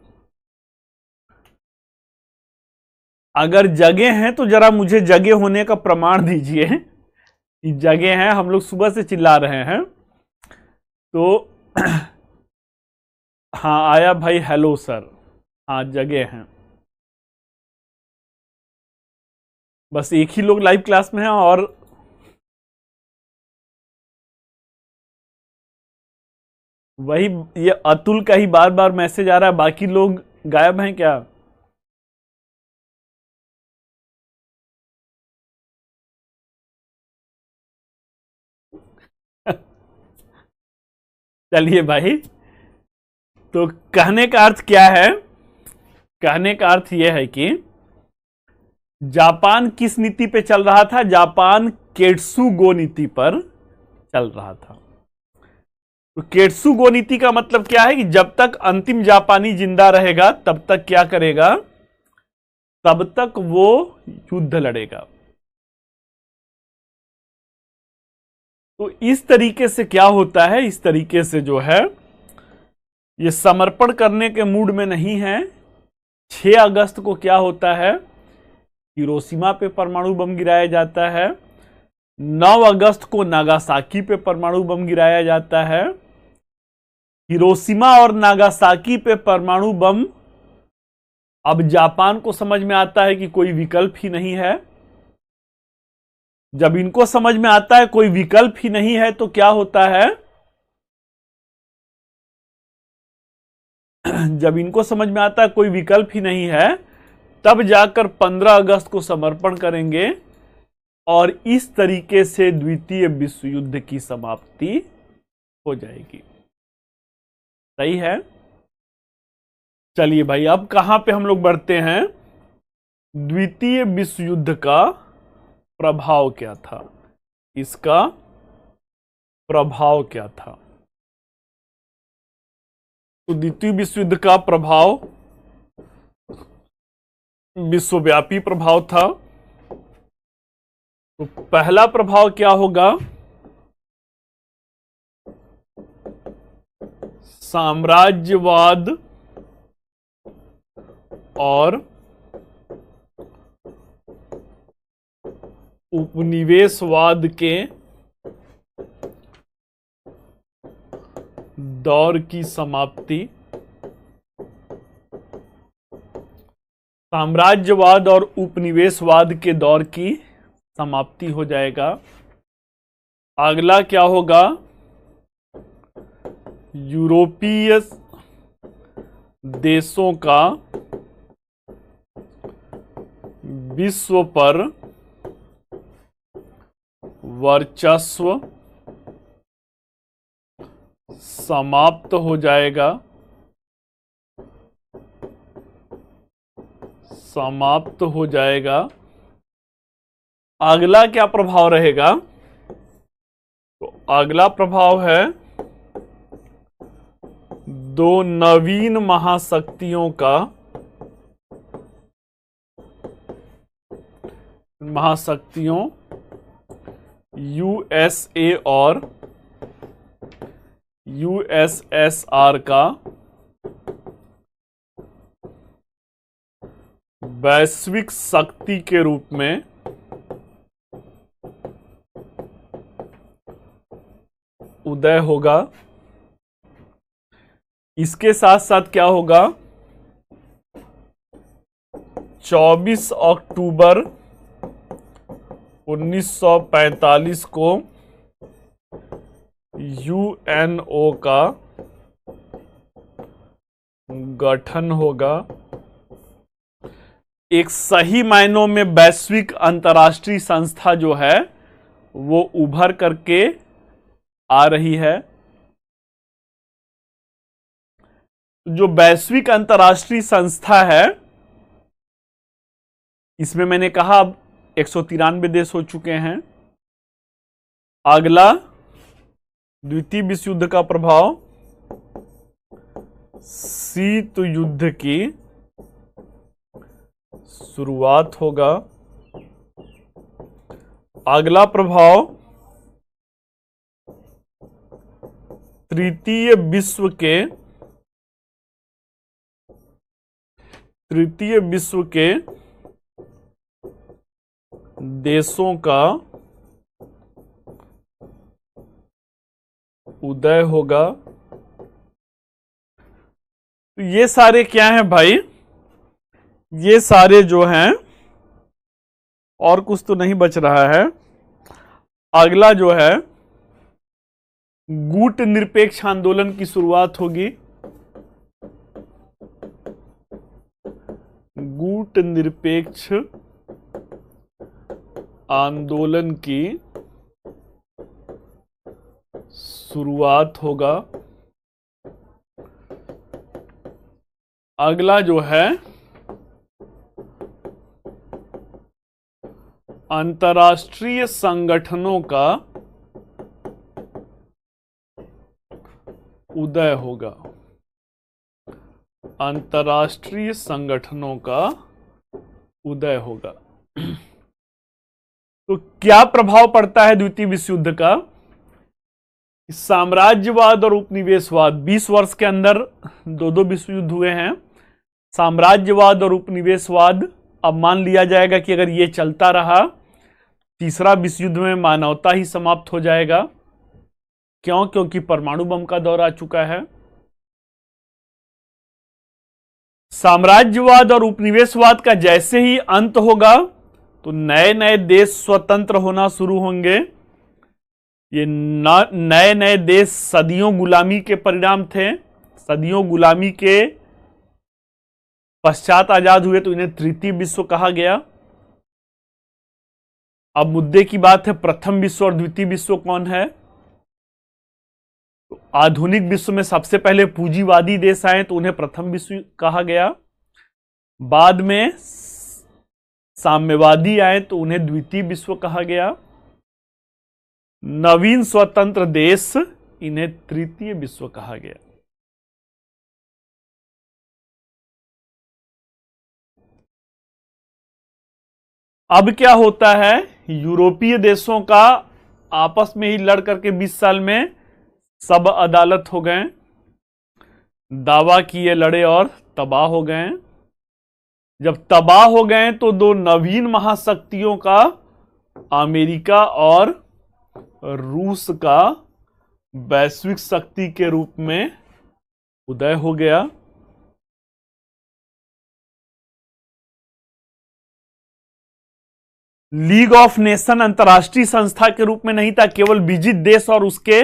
अगर जगे हैं तो जरा मुझे जगे होने का प्रमाण दीजिए कि जगे हैं। हम लोग सुबह से चिल्ला रहे हैं तो हाँ आया भाई, हेलो सर। हाँ जगे हैं, बस एक ही लोग लाइव क्लास में हैं और वही ये अतुल का ही बार बार मैसेज आ रहा है। बाकी लोग गायब हैं क्या? चलिए भाई, तो कहने का अर्थ क्या है? कहने का अर्थ यह है कि जापान किस नीति पे चल रहा था? जापान केट्सुगो नीति पर चल रहा था। तो केट्सुगो नीति का मतलब क्या है कि जब तक अंतिम जापानी जिंदा रहेगा तब तक क्या करेगा? तब तक वो युद्ध लड़ेगा। तो इस तरीके से क्या होता है? इस तरीके से जो है ये समर्पण करने के मूड में नहीं है। 6 अगस्त को क्या होता है? हिरोशिमा पे परमाणु बम गिराया जाता है। 9 अगस्त को नागासाकी पे परमाणु बम गिराया जाता है। हिरोशिमा और नागासाकी पे परमाणु बम, अब जापान को समझ में आता है कि कोई विकल्प ही नहीं है। जब इनको समझ में आता है कोई विकल्प ही नहीं है तो क्या होता है? जब इनको समझ में आता है कोई विकल्प ही नहीं है तब जाकर 15 अगस्त को समर्पण करेंगे और इस तरीके से द्वितीय विश्व युद्ध की समाप्ति हो जाएगी। सही है? चलिए भाई, अब कहां पे हम लोग बढ़ते हैं? द्वितीय विश्व युद्ध का प्रभाव क्या था? इसका प्रभाव क्या था? तो द्वितीय विश्व युद्ध का प्रभाव विश्वव्यापी प्रभाव था। तो पहला प्रभाव क्या होगा? साम्राज्यवाद और उपनिवेशवाद के दौर की समाप्ति। साम्राज्यवाद और उपनिवेशवाद के दौर की समाप्ति हो जाएगा। अगला क्या होगा? यूरोपीय देशों का विश्व पर वर्चस्व समाप्त हो जाएगा। समाप्त हो जाएगा। अगला क्या प्रभाव रहेगा? तो अगला प्रभाव है दो नवीन महाशक्तियों का, महाशक्तियों यूएसए और यूएसएसआर का वैश्विक शक्ति के रूप में उदय होगा। इसके साथ साथ क्या होगा, 24 अक्टूबर 1945 को यूएनओ का गठन होगा। एक सही मायनों में वैश्विक अंतर्राष्ट्रीय संस्था जो है वो उभर करके आ रही है। जो वैश्विक अंतर्राष्ट्रीय संस्था है, इसमें मैंने कहा अब 193 देश हो चुके हैं। अगला द्वितीय विश्व युद्ध का प्रभाव, शीत युद्ध की शुरुआत होगा। अगला प्रभाव, तृतीय विश्व के देशों का उदय होगा। तो ये सारे क्या हैं भाई, ये सारे जो हैं, और कुछ तो नहीं बच रहा है। अगला जो है, गुट निरपेक्ष आंदोलन की शुरुआत होगी। गुट निरपेक्ष आंदोलन की शुरुआत होगा। अगला जो है, अंतर्राष्ट्रीय संगठनों का उदय होगा। अंतर्राष्ट्रीय संगठनों का उदय होगा। तो क्या प्रभाव पड़ता है द्वितीय विश्व युद्ध का? साम्राज्यवाद और उपनिवेशवाद, 20 वर्ष के अंदर दो विश्व युद्ध हुए हैं। साम्राज्यवाद और उपनिवेशवाद, अब मान लिया जाएगा कि अगर ये चलता रहा, तीसरा विश्व युद्ध में मानवता ही समाप्त हो जाएगा। क्यों? क्योंकि परमाणु बम का दौर आ चुका है। साम्राज्यवाद और उपनिवेशवाद का जैसे ही अंत होगा तो नए नए देश स्वतंत्र होना शुरू होंगे। ये नए नए देश सदियों गुलामी के परिणाम थे। सदियों गुलामी के पश्चात आजाद हुए तो इन्हें तृतीय विश्व कहा गया। अब मुद्दे की बात है, प्रथम विश्व और द्वितीय विश्व कौन है? तो आधुनिक विश्व में सबसे पहले पूंजीवादी देश आए तो उन्हें प्रथम विश्व कहा गया। बाद में साम्यवादी आए तो उन्हें द्वितीय विश्व कहा गया। नवीन स्वतंत्र देश, इन्हें तृतीय विश्व कहा गया। अब क्या होता है, यूरोपीय देशों का आपस में ही लड़ करके 20 साल में सब अदालत हो गए, दावा किए, लड़े और तबाह हो गए। जब तबाह हो गए तो दो नवीन महाशक्तियों का, अमेरिका और रूस का, वैश्विक शक्ति के रूप में उदय हो गया। लीग ऑफ नेशन अंतर्राष्ट्रीय संस्था के रूप में नहीं था, केवल विजित देश और उसके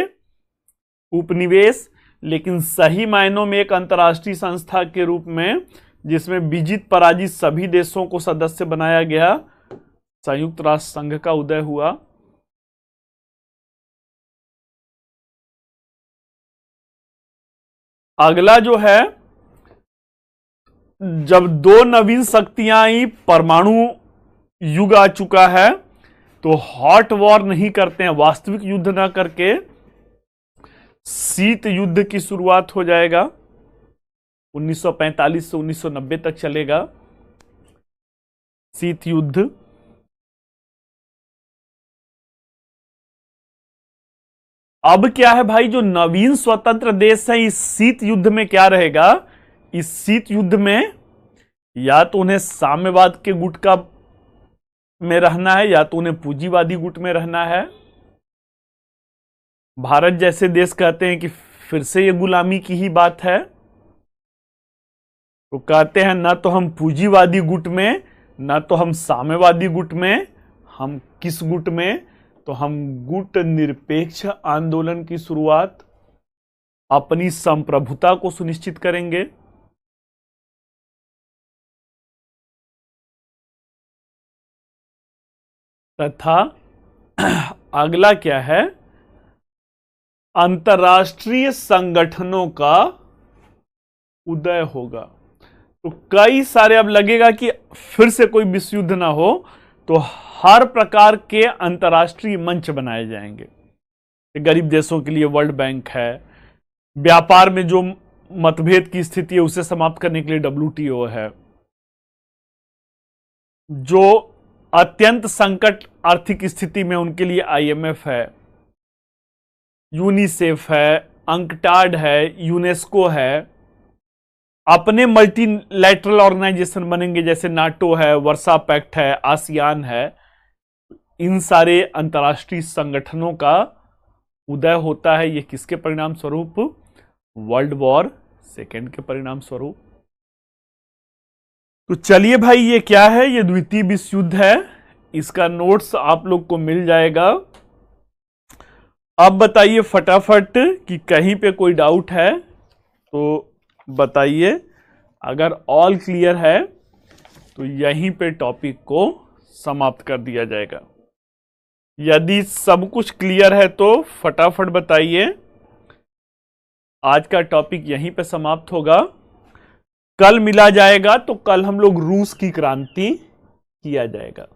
उपनिवेश, लेकिन सही मायनों में एक अंतर्राष्ट्रीय संस्था के रूप में, जिसमें विजित पराजित सभी देशों को सदस्य बनाया गया, संयुक्त राष्ट्र संघ का उदय हुआ। अगला जो है, जब दो नवीन शक्तियां आई, परमाणु युग आ चुका है, तो हॉट वॉर नहीं करते हैं, वास्तविक युद्ध ना करके शीत युद्ध की शुरुआत हो जाएगा। 1945 से 1990 तक चलेगा शीत युद्ध। अब क्या है भाई, जो नवीन स्वतंत्र देश है, इस शीत युद्ध में क्या रहेगा? इस शीत युद्ध में या तो उन्हें साम्यवाद के गुट का में रहना है या तो उन्हें पूंजीवादी गुट में रहना है। भारत जैसे देश कहते हैं कि फिर से ये गुलामी की ही बात है, तो कहते हैं ना तो हम पूंजीवादी गुट में, ना तो हम साम्यवादी गुट में, हम किस गुट में, तो हम गुट निरपेक्ष आंदोलन की शुरुआत अपनी संप्रभुता को सुनिश्चित करेंगे। तथा अगला क्या है, अंतर्राष्ट्रीय संगठनों का उदय होगा। तो कई सारे, अब लगेगा कि फिर से कोई विश्व युद्ध ना हो, तो हर प्रकार के अंतर्राष्ट्रीय मंच बनाए जाएंगे। गरीब देशों के लिए वर्ल्ड बैंक है, व्यापार में जो मतभेद की स्थिति है उसे समाप्त करने के लिए WTO है, जो अत्यंत संकट आर्थिक स्थिति में उनके लिए IMF है, यूनिसेफ है, अंकटाड है, यूनेस्को है। अपने मल्टीलैटरल ऑर्गेनाइजेशन बनेंगे जैसे नाटो है, वर्सा पैक्ट है, आसियान है। इन सारे अंतर्राष्ट्रीय संगठनों का उदय होता है। ये किसके परिणाम स्वरूप? वर्ल्ड वॉर सेकेंड के परिणाम स्वरूप। तो चलिए भाई, ये क्या है? ये द्वितीय विश्व युद्ध है। इसका नोट्स आप लोग को मिल जाएगा। अब बताइए फटाफट कि कहीं पे कोई डाउट है तो बताइए। अगर ऑल क्लियर है तो यहीं पे टॉपिक को समाप्त कर दिया जाएगा। यदि सब कुछ क्लियर है तो फटाफट बताइए। आज का टॉपिक यहीं पे समाप्त होगा। कल मिला जाएगा तो कल हम लोग रूस की क्रांति किया जाएगा।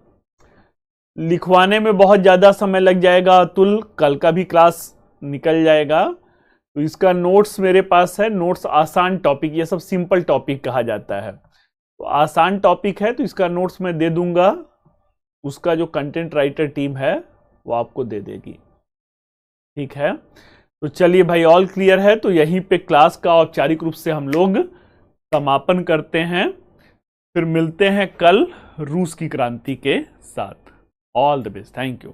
लिखवाने में बहुत ज्यादा समय लग जाएगा अतुल, कल का भी क्लास निकल जाएगा। तो इसका नोट्स मेरे पास है। नोट्स आसान टॉपिक, ये सब सिंपल टॉपिक कहा जाता है, तो आसान टॉपिक है, तो इसका नोट्स मैं दे दूंगा। उसका जो कंटेंट राइटर टीम है वो आपको दे देगी। ठीक है, तो चलिए भाई, ऑल क्लियर है तो यहीं पे क्लास का औपचारिक रूप से हम लोग समापन करते हैं। फिर मिलते हैं कल रूस की क्रांति के साथ। All the best, thank you.